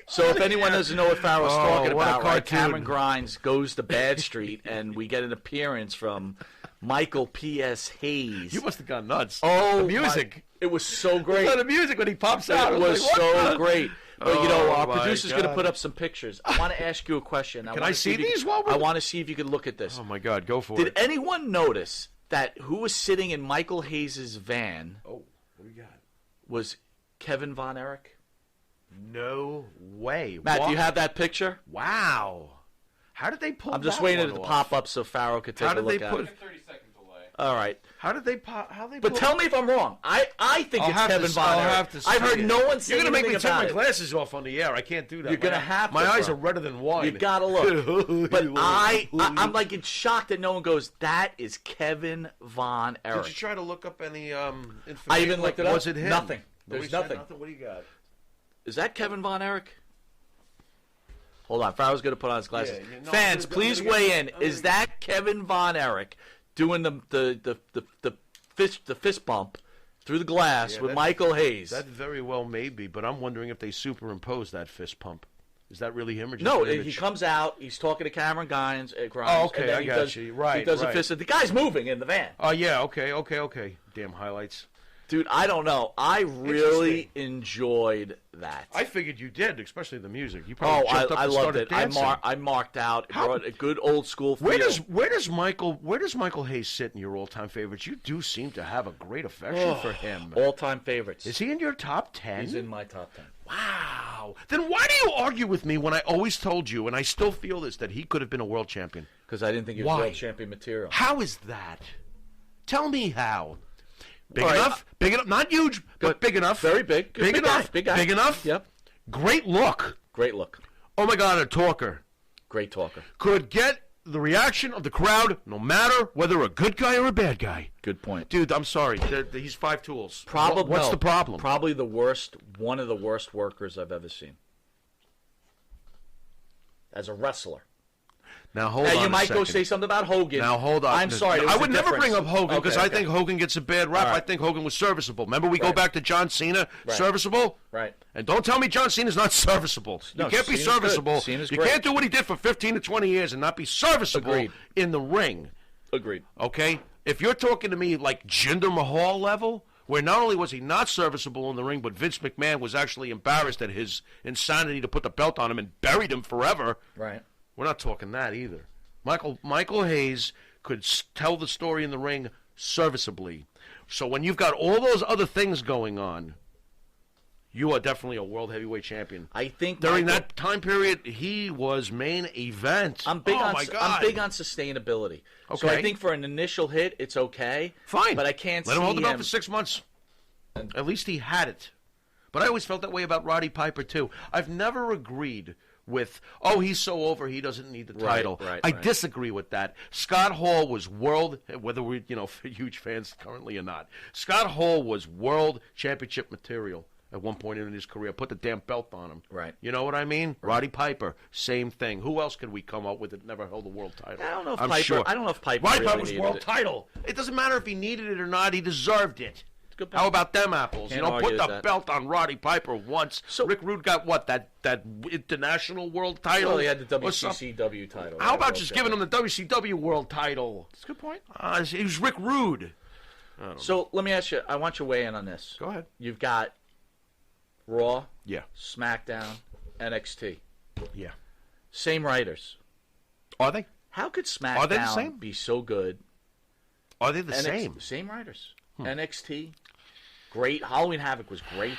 So if anyone doesn't know what Pharaoh's talking about, right? cartoon. Cameron Grimes goes to Bad Street, and we get an appearance from Michael P.S. Hayes. You must have gone nuts. Oh, the music. It was so great. The music when he pops out. It was so great. But, our my producer's going to God. put up some pictures. I want to ask you a question. Can I see these? I want to see if you can look at this. Oh, my God. Go for Did it. anyone notice that who was sitting in Michael Hayes' van Oh, what do we got? was Kevin Von Erich? No way. Matt, do you have that picture? Wow. How did they pull that I'm just waiting one to off? pop up so Pharaoh could take a look at it. 30-second delay. All right. How did they pop? How they? But tell me if I'm wrong. I think it's Kevin Von Erich. I've heard no one say anything about it. You're going to make me take my it. glasses off on the air. I can't do that. You're going to have to. My eyes are redder than wine. You got to look. But I'm like in shock that no one goes, that is Kevin Von Erich. Did you try to look up any information? I even looked it up. Was it him? Nothing. There's nothing. What do you got? Is that Kevin Von Erich? Hold on. Pharaoh's going to put on his glasses. No, Fans, please weigh in. Is that Kevin Von Erich doing the fist bump through the glass with Michael Hayes? That very well may be, but I'm wondering if they superimposed that fist pump. Is that really him or just no? an image? He comes out. He's talking to Cameron Grimes. Oh, okay, and then I got you. Right, he does a fist. The guy's moving in the van. Oh, yeah, okay. Damn highlights. Dude, I don't know. I really enjoyed that. I figured you did, especially the music. You probably jumped up I and loved started it. dancing. I marked out. It brought a good old school feel. Where does Michael Hayes sit in your all-time favorites? You do seem to have a great affection for him. All-time favorites. Is he in your top 10? He's in my top 10. Wow. Then why do you argue with me when I always told you, and I still feel this, that he could have been a world champion? Because I didn't think he was world champion material. How is that? Tell me how. Big enough? Big enough? Not huge, but big enough. Very big. Big enough. Big guy. Big enough? Yep. Great look. Great look. Oh, my God, a talker. Great talker. Could get the reaction of the crowd no matter whether a good guy or a bad guy. Good point. Dude, I'm sorry. He's 5 tools. Probably. What's the problem? Probably one of the worst workers I've ever seen. As a wrestler. Now, hold on you might second. go say something about Hogan. Now, hold on. I'm sorry. I would never bring up Hogan because I think Hogan gets a bad rap. Right. I think Hogan was serviceable. Remember, we go back to John Cena, serviceable? Right. And don't tell me John Cena's not serviceable. No, you can't be Cena's serviceable. Cena's you great. can't do what he did for 15 to 20 years and not be serviceable in the ring. Agreed. Okay? If you're talking to me like Jinder Mahal level, where not only was he not serviceable in the ring, but Vince McMahon was actually embarrassed at his insanity to put the belt on him and buried him forever. Right. We're not talking that either. Michael Hayes could tell the story in the ring serviceably. So when you've got all those other things going on, you are definitely a world heavyweight champion. I think during that time period, he was main event. I'm big on sustainability. Okay. So I think for an initial hit, it's okay. Fine, but I can't let him hold the belt for 6 months. At least he had it. But I always felt that way about Roddy Piper too. I've never agreed with, he's so over, he doesn't need the title. I disagree with that. Scott Hall was whether we're huge fans currently or not, Scott Hall was world championship material at one point in his career. Put the damn belt on him. Right. You know what I mean? Right. Roddy Piper, same thing. Who else could we come up with that never held a world title? I don't know if I don't know if Piper Roddy really Piper was world title. It doesn't matter if he needed it or not. He deserved it. How about them apples? Put the belt on Roddy Piper once. So Rick Rude got what? That international world title? Well, he had the WCCW title. How about just giving him the WCW world title? That's a good point. He was Rick Rude. So let me ask you, I want you to weigh in on this. Go ahead. You've got Raw, yeah, SmackDown, NXT. Yeah. Same writers. Are they? How could SmackDown be so good? Are they the same? Same writers. NXT, great. Halloween Havoc was great.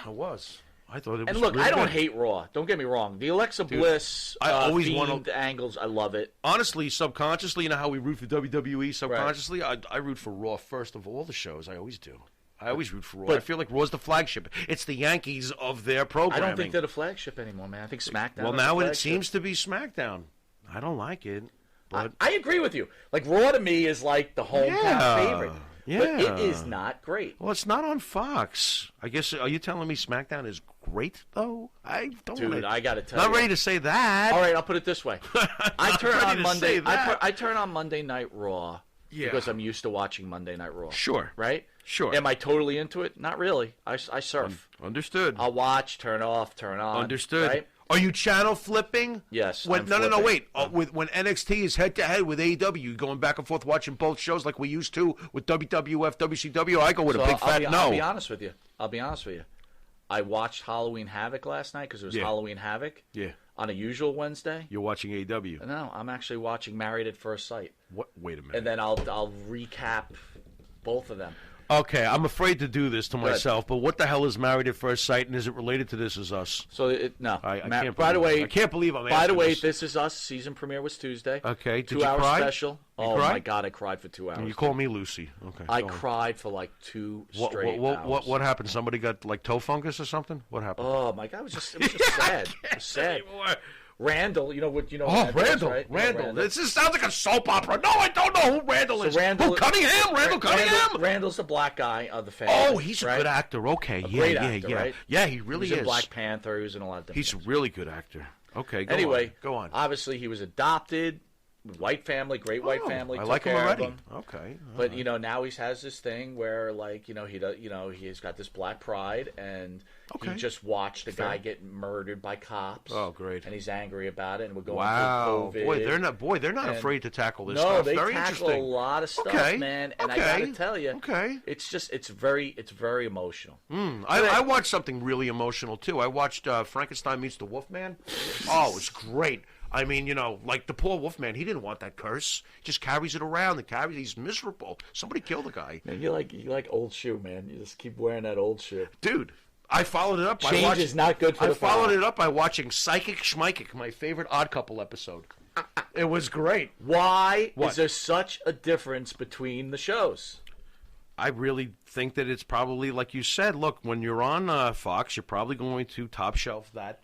It was. I thought it was. And look, really I don't good. hate Raw. Don't get me wrong. The Alexa Bliss, I always themed angles, I love it. Honestly, subconsciously, you know how we root for WWE. Subconsciously, I root for Raw first of all the shows. I always do. I always root for Raw. But I feel like Raw's the flagship. It's the Yankees of their programming. I don't think they're the flagship anymore, man. I think SmackDown. Well, now it seems to be SmackDown. I don't like it. But I agree with you. Like Raw to me is like the hometown favorite. Yeah. But it is not great. Well, it's not on Fox. I guess, are you telling me SmackDown is great, though? I don't Dude, I got to tell you. Not ready to say that. All right, I'll put it this way. I turn on Monday. I turn on Monday Night Raw because I'm used to watching Monday Night Raw. Sure. Right? Sure. Am I totally into it? Not really. I surf. Understood. I'll watch, turn off, turn on. Understood. Right? Are you channel flipping? Yes. No, wait. When NXT is head to head with AEW, going back and forth watching both shows like we used to with WWF, WCW. I go with a big fat no. I'll be honest with you. I watched Halloween Havoc last night because it was Halloween Havoc. Yeah. On a usual Wednesday. You're watching AEW. No, I'm actually watching Married at First Sight. What? Wait a minute. And then I'll recap both of them. Okay, I'm afraid to do this to myself, but what the hell is Married at First Sight, and is it related to This Is Us? So I can't. by the way, I can't believe I'm asking this. This Is Us season premiere was Tuesday. Okay, did you 2 hour cry? special. You cried? My God, I cried for 2 hours. You call me Lucy. Okay. I cried for like 2 straight hours. What happened? Somebody got like toe fungus or something? What happened? Oh my God, it was just sad. It was sad. Randall, you know what you know. Oh, Randall, Randall, right? Randall. This just sounds like a soap opera. No, I don't know who Randall is. Randall Cunningham. Randall Cunningham. Randall's the black guy of the family. Oh, he's a good actor. Okay, great actor, yeah. right? Yeah, he really he was is. in Black Panther. He was in a lot of different He's things. a really good actor. Okay, go on. Obviously, he was adopted. White family, great white family. I like him already. Okay, but now he has this thing where, like, he's got this black pride, and he just watched a guy get murdered by cops. Oh, great! And he's angry about it, and we're going through COVID. They're not afraid to tackle this no, stuff. they Very tackle interesting. a lot of stuff, man. And I gotta tell you, it's very emotional. I watched something really emotional too. I watched Frankenstein Meets the Wolfman. Oh, it was great. I mean, like the poor Wolfman, he didn't want that curse. He just carries it around and he's miserable. Somebody kill the guy. Man, you like old shoe, man. You just keep wearing that old shoe. Dude, I followed it up by Change is not good for the family. I followed it up by watching Psychic Schmeikic, my favorite Odd Couple episode. It was great. Why is there such a difference between the shows? I really think that it's probably, like you said, look, when you're on Fox, you're probably going to top shelf that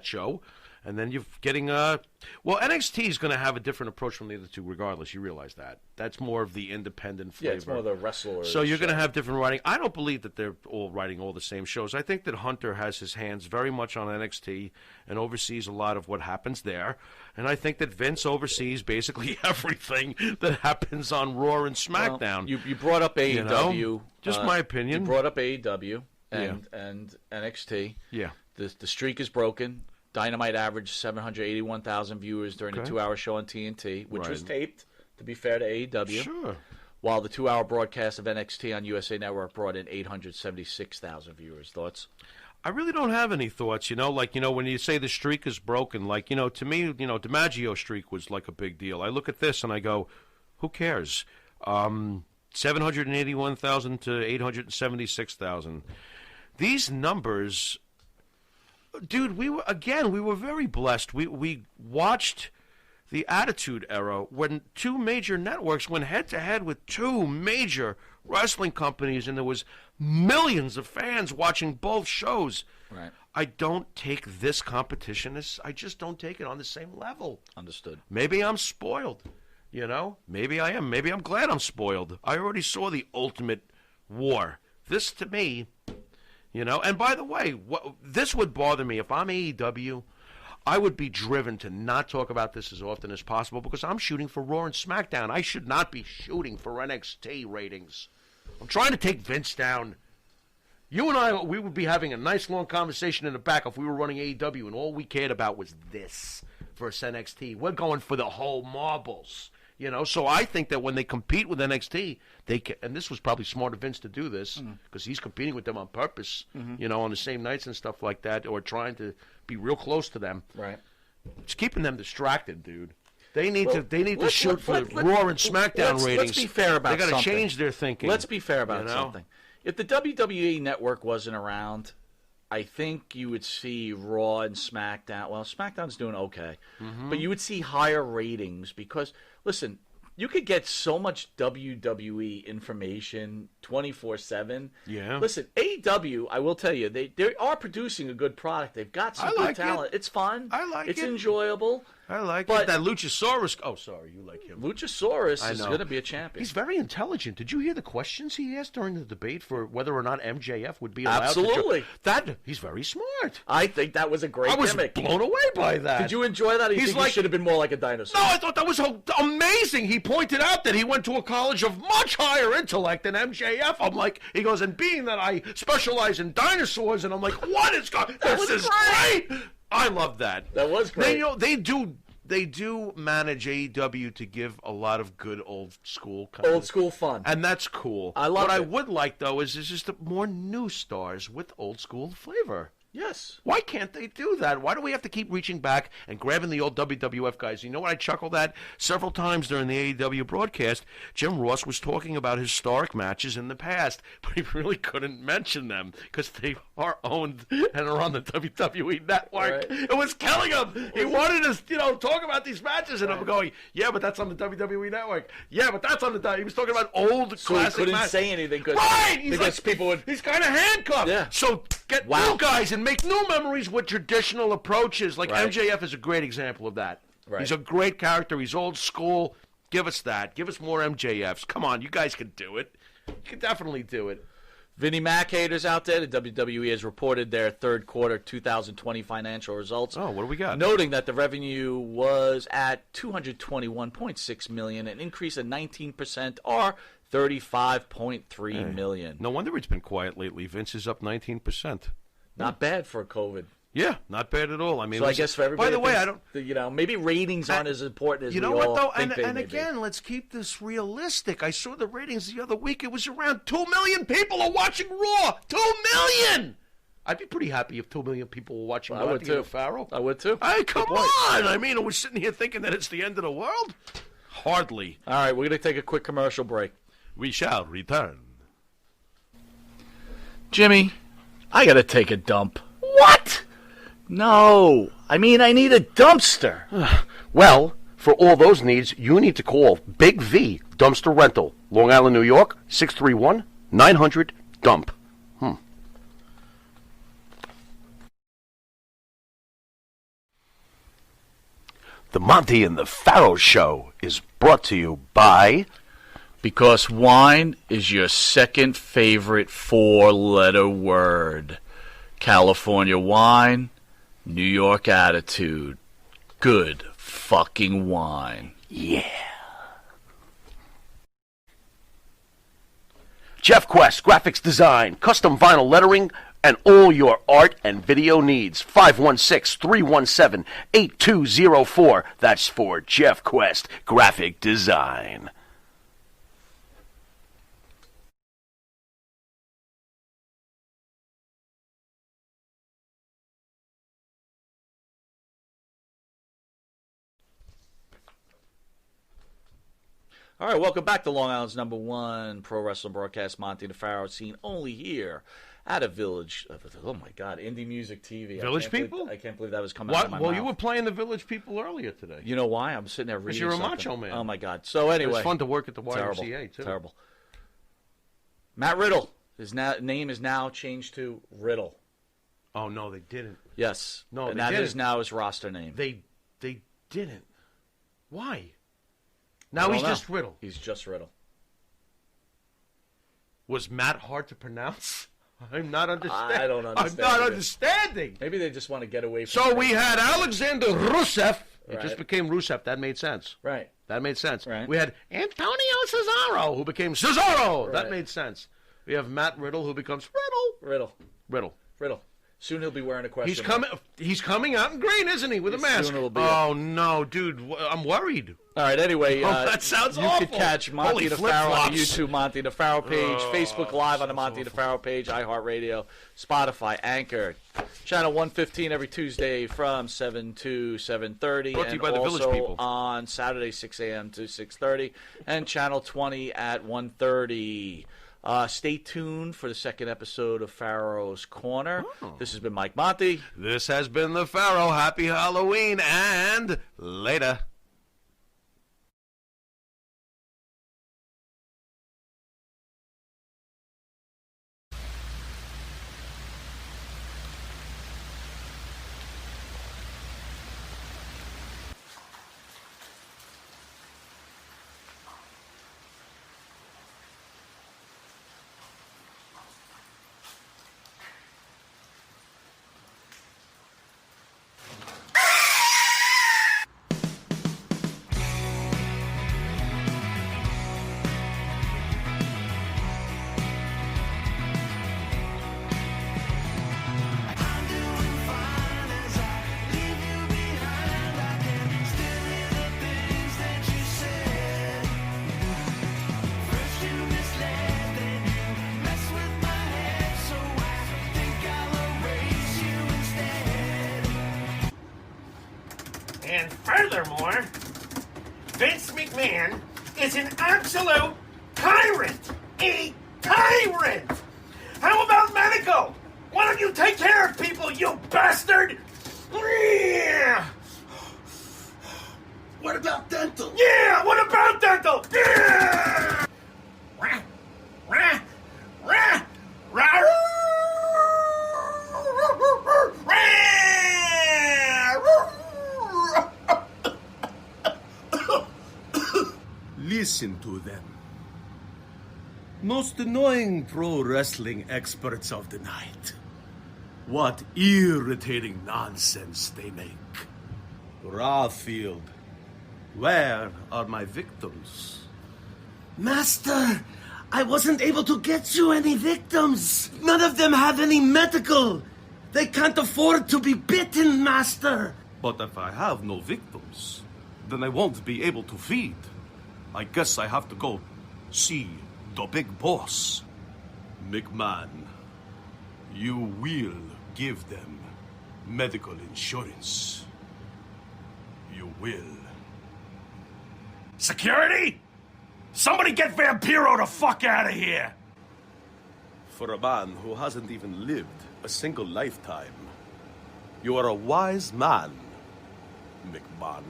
show. And then you're getting NXT is going to have a different approach from the other two, regardless. You realize that. That's more of the independent flavor. Yeah, it's more the wrestler. So you're going to have different writing. I don't believe that they're all writing all the same shows. I think that Hunter has his hands very much on NXT and oversees a lot of what happens there. And I think that Vince oversees basically everything that happens on Raw and SmackDown. Well, you brought up AEW. Just my opinion. You brought up AEW and NXT. Yeah. The streak is broken. Dynamite averaged 781,000 viewers during the 2 hour show on TNT, which was taped, to be fair to AEW. Sure. While the 2 hour broadcast of NXT on USA Network brought in 876,000 viewers. Thoughts? I really don't have any thoughts, when you say the streak is broken, to me, DiMaggio streak was like a big deal. I look at this and I go, who cares? 781,000 to 876,000. These numbers... Dude, we were very blessed. We watched the Attitude Era when two major networks went head-to-head with two major wrestling companies, and there was millions of fans watching both shows. Right. I don't take this competition I just don't take it on the same level. Understood. Maybe I'm spoiled, Maybe I am. Maybe I'm glad I'm spoiled. I already saw the Ultimate War. This, to me... and by the way, this would bother me. If I'm AEW, I would be driven to not talk about this as often as possible because I'm shooting for Raw and SmackDown. I should not be shooting for NXT ratings. I'm trying to take Vince down. You and I, we would be having a nice long conversation in the back if we were running AEW and all we cared about was this versus NXT. We're going for the whole marbles. So I think that when they compete with NXT, they can, and this was probably smart of Vince to do this because he's competing with them on purpose, on the same nights and stuff like that, or trying to be real close to them. Right. It's keeping them distracted, dude. They need to shoot for Raw and SmackDown ratings. Let's be fair about something. They got to change their thinking. Let's be fair about something. If the WWE Network wasn't around, I think you would see Raw and SmackDown. Well, SmackDown's doing okay, but you would see higher ratings because, listen, you could get so much WWE information 24/7. Yeah. Listen, AEW, I will tell you, they are producing a good product. They've got some good talent. It's fun. I like it. It's enjoyable. I like it. That Luchasaurus. Oh, sorry, you like him. Luchasaurus is going to be a champion. He's very intelligent. Did you hear the questions he asked during the debate for whether or not MJF would be allowed Absolutely. He's very smart. I think that was a great gimmick. I was blown away by that. Did you enjoy that? Or you think he should have been more like a dinosaur? No, I thought that was amazing. He pointed out that he went to a college of much higher intellect than MJF. I'm like, he goes, and being that I specialize in dinosaurs, and I'm like, what is going? This is great. I love that. That was great. They do manage AEW to give a lot of good old school fun, and that's cool. I love what it. I would like though is just more new stars with old school flavor. Yes. Why can't they do that? Why do we have to keep reaching back and grabbing the old WWF guys? You know what I chuckled at? Several times during the AEW broadcast, Jim Ross was talking about historic matches in the past, but he really couldn't mention them because they are owned and are on the WWE network. Right. It was killing him. He wanted us, talk about these matches, and I'm going, yeah, but that's on the WWE network. Yeah, but that's on the. He was talking about old So classic he couldn't matches. say anything Right. because people would. He's kind of handcuffed. Yeah. So get new guys and make new memories with traditional approaches. Like Right. MJF is a great example of that. Right. He's a great character. He's old school. Give us that. Give us more MJFs. Come on, you guys can do it. You can definitely do it. Vinnie Mac haters out there, the WWE has reported their third quarter 2020 financial results. Oh, what do we got? Noting that the revenue was at $221.6 million, an increase of 19%, or $35.3 million. No wonder it's been quiet lately. Vince is up 19%. Not bad for COVID. Yeah, not bad at all. I mean, So I guess for everybody, by the way, thinks I don't. that, maybe ratings aren't as important as You know we what all though, think they and may be. again, let's keep this realistic. I saw the ratings the other week. It was around 2 million people are watching Raw. 2 million. I'd be pretty happy if 2 million people were watching I would Monte too. The Pharaoh. I would too. Hey, Good come point. on! I mean, are we sitting here thinking that it's the end of the world? Hardly. All right, we're going to take a quick commercial break. We shall return. Jimmy, I got to take a dump. What? No, I mean I need a dumpster. Well, for all those needs, you need to call Big V Dumpster Rental, Long Island, New York, 631-900-DUMP. The Monte and the Pharaoh Show is brought to you by... Because wine is your second favorite four-letter word. California wine, New York attitude. Good fucking wine. Yeah. Jeff Quest, graphics design, custom vinyl lettering, and all your art and video needs. 516-317-8204. That's for Jeff Quest, graphic design. All right, welcome back to Long Island's number one pro wrestling broadcast, Monte The Pharaoh, seen only here at a Village. Oh my God, Indie Music TV. Village People? I can't believe that was coming out of my Well, mouth. you were playing the Village People earlier today. You know why? I'm sitting there reading you're a something. macho man. Oh my God. So anyway, It was fun to work at the terrible, YMCA, too. terrible. Matt Riddle. His name is now changed to Riddle. Oh, no, they didn't. Yes. No, and they that didn't. is now his roster name. They didn't. Why? Now I he's don't know. just Riddle. He's just Riddle. Was Matt hard to pronounce? I'm not understanding. I don't understand. I'm not either. understanding. Maybe they just want to get away from So it. we had Alexander Rusev. It Right. just became Rusev. That made sense. Right. That made sense. Right. We had Antonio Cesaro, who became Cesaro. That Right. made sense. We have Matt Riddle, who becomes Riddle. Riddle. Soon he'll be wearing a question. He's coming out in green, isn't he, with a Soon mask? it'll be Oh, no, dude. I'm worried. All right, anyway, that sounds you awful. could catch Monte Holy The Pharaoh on the flip-flops. YouTube Monte The Pharaoh page, Oh, Facebook Live on the sounds Monte The awful. Pharaoh page, iHeartRadio, Spotify, Anchor, channel 115 every Tuesday from 7 to 7:30, Brought to you and by the Village also People. on Saturday 6 a.m. to 6:30, and channel 20 at 1:30. Stay tuned for the second episode of Pharaoh's Corner. This has been Mike Monte. This has been the Pharaoh. Happy Halloween, and later. And furthermore, Vince McMahon is an absolute tyrant. A tyrant! How about medical? Why don't you take care of people, you bastard? Yeah! What about dental? Yeah, what about dental? Yeah! Rah, rah, rah, rah, Listen to them. Most annoying pro wrestling experts of the night. What irritating nonsense they make. Rawfield, where are my victims? Master, I wasn't able to get you any victims. None of them have any medical. They can't afford to be bitten, Master. But if I have no victims, then I won't be able to feed. I guess I have to go see the big boss. McMahon, you will give them medical insurance. You will. Security? Somebody get Vampiro the fuck out of here! For a man who hasn't even lived a single lifetime, you are a wise man, McMahon.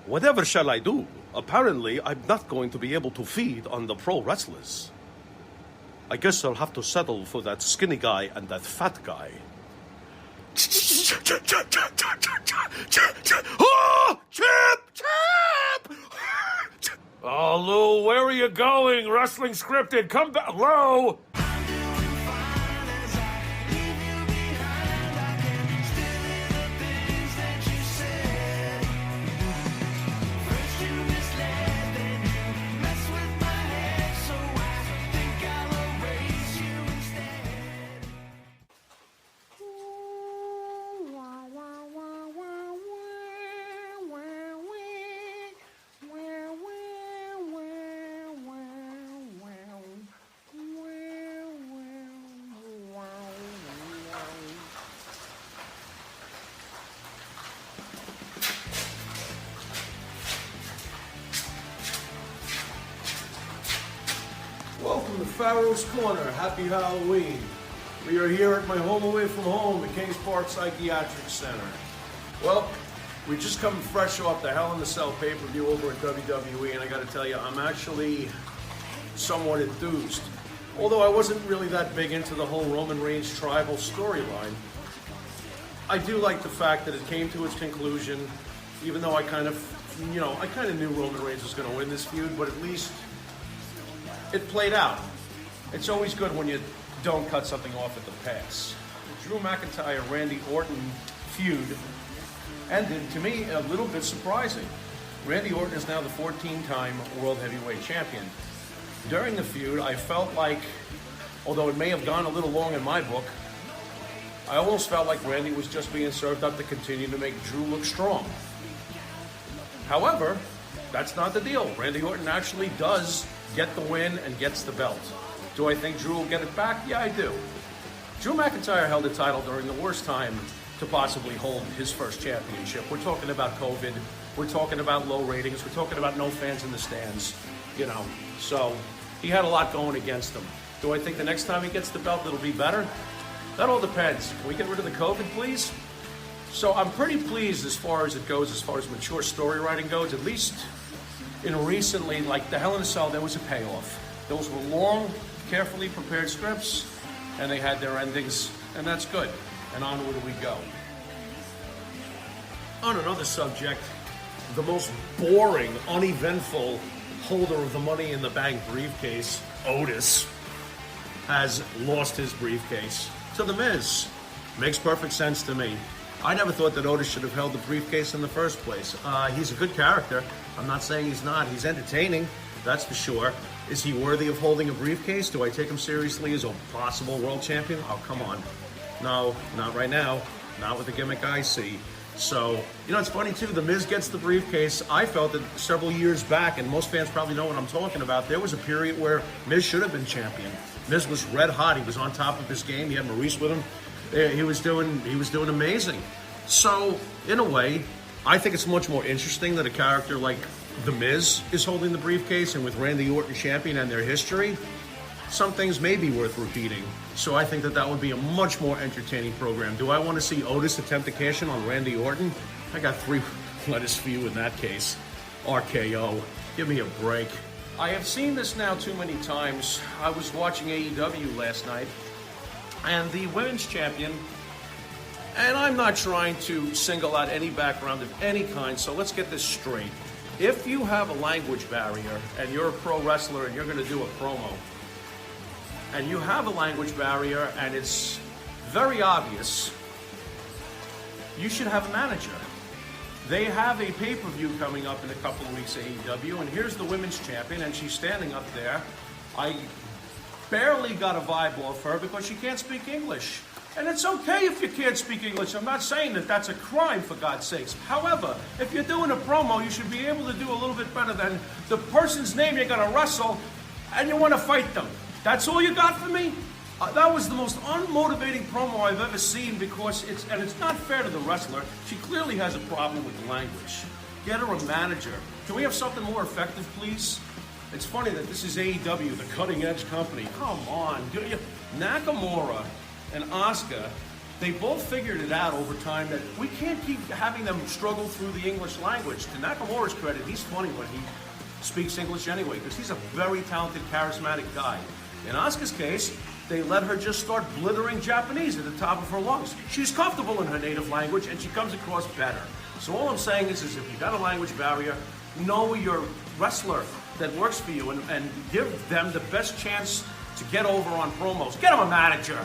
Whatever shall I do? Apparently, I'm not going to be able to feed on the pro wrestlers. I guess I'll have to settle for that skinny guy and that fat guy. Oh, Chip! Oh, Lou, where are you going? Wrestling scripted. Come back. Lou! Welcome to Pharaoh's Corner. Happy Halloween. We are here at my home away from home at Kings Park Psychiatric Center. Well, we just come fresh off the Hell in a Cell pay-per-view over at WWE, and I gotta tell you, I'm actually somewhat enthused. Although I wasn't really that big into the whole Roman Reigns tribal storyline, I do like the fact that it came to its conclusion, even though I kind of knew Roman Reigns was gonna win this feud, but at least it played out. It's always good when you don't cut something off at the pass. The Drew McIntyre-Randy Orton feud ended, to me, a little bit surprising. Randy Orton is now the 14-time World Heavyweight Champion. During the feud, I felt like, although it may have gone a little long in my book, I almost felt like Randy was just being served up to continue to make Drew look strong. However, that's not the deal. Randy Orton actually does get the win and gets the belt. Do I think Drew will get it back? Yeah, I do. Drew McIntyre held the title during the worst time to possibly hold his first championship. We're talking about COVID. We're talking about low ratings. We're talking about no fans in the stands. So he had a lot going against him. Do I think the next time he gets the belt it'll be better? That all depends. Can we get rid of the COVID, please? So I'm pretty pleased as far as it goes, as far as mature story writing goes, at least in recently, like the Hell in a Cell, there was a payoff. Those were long, carefully prepared scripts, and they had their endings, and that's good. And onward we go. On another subject, the most boring, uneventful holder of the Money in the Bank briefcase, Otis, has lost his briefcase to The Miz. Makes perfect sense to me. I never thought that Otis should have held the briefcase in the first place. He's a good character. I'm not saying he's not. He's entertaining, that's for sure. Is he worthy of holding a briefcase? Do I take him seriously as a possible world champion? Oh, come on. No, not right now. Not with the gimmick I see. So, it's funny too, The Miz gets the briefcase. I felt that several years back, and most fans probably know what I'm talking about, there was a period where Miz should have been champion. Miz was red hot. He was on top of his game. He had Maurice with him. He was doing amazing. So, in a way, I think it's much more interesting that a character like The Miz is holding the briefcase, and with Randy Orton champion and their history, some things may be worth repeating. So I think that would be a much more entertaining program. Do I want to see Otis attempt to cash in on Randy Orton? I got 3 letters for you in that case. RKO. Give me a break. I have seen this now too many times. I was watching AEW last night, and the women's champion, and I'm not trying to single out any background of any kind, so let's get this straight. If you have a language barrier and you're a pro wrestler and you're going to do a promo, and you have a language barrier and it's very obvious, you should have a manager. They have a pay-per-view coming up in a couple of weeks at AEW, and here's the women's champion, and she's standing up there. I barely got a vibe off her because she can't speak English. And it's okay if you can't speak English. I'm not saying that that's a crime, for God's sakes. However, if you're doing a promo, you should be able to do a little bit better than the person's name you're going to wrestle, and you want to fight them. That's all you got for me? That was the most unmotivating promo I've ever seen, because it's not fair to the wrestler. She clearly has a problem with the language. Get her a manager. Can we have something more effective, please? It's funny that this is AEW, the cutting-edge company. Come on. Nakamura and Asuka, they both figured it out over time that we can't keep having them struggle through the English language. To Nakamura's credit, he's funny when he speaks English anyway, because he's a very talented, charismatic guy. In Asuka's case, they let her just start blithering Japanese at the top of her lungs. She's comfortable in her native language, and she comes across better. So all I'm saying is if you got a language barrier, know your wrestler that works for you and give them the best chance to get over on promos. Get them a manager.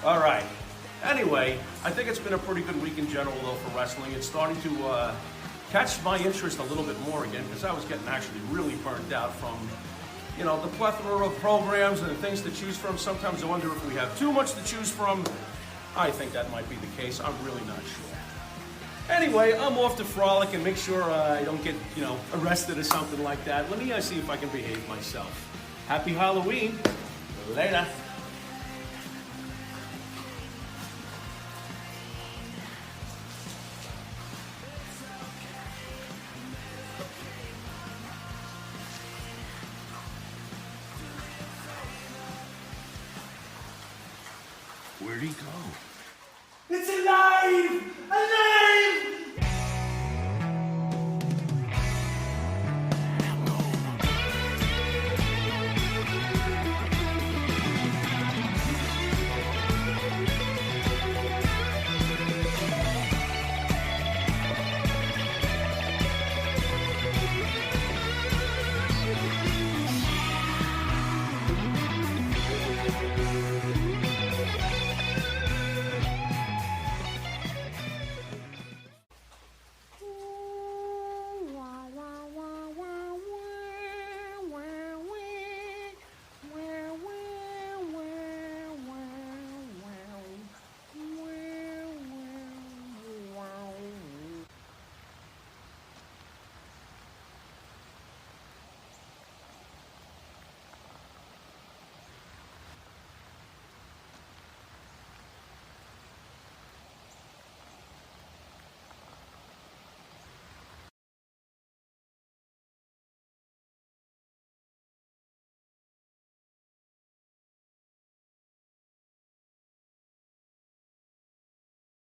All right. Anyway, I think it's been a pretty good week in general, though, for wrestling. It's starting to catch my interest a little bit more again, because I was getting actually really burnt out from, the plethora of programs and things to choose from. Sometimes I wonder if we have too much to choose from. I think that might be the case. I'm really not sure. Anyway, I'm off to frolic and make sure I don't get, arrested or something like that. Let me see if I can behave myself. Happy Halloween. Later. Where'd he go? It's alive! Alive!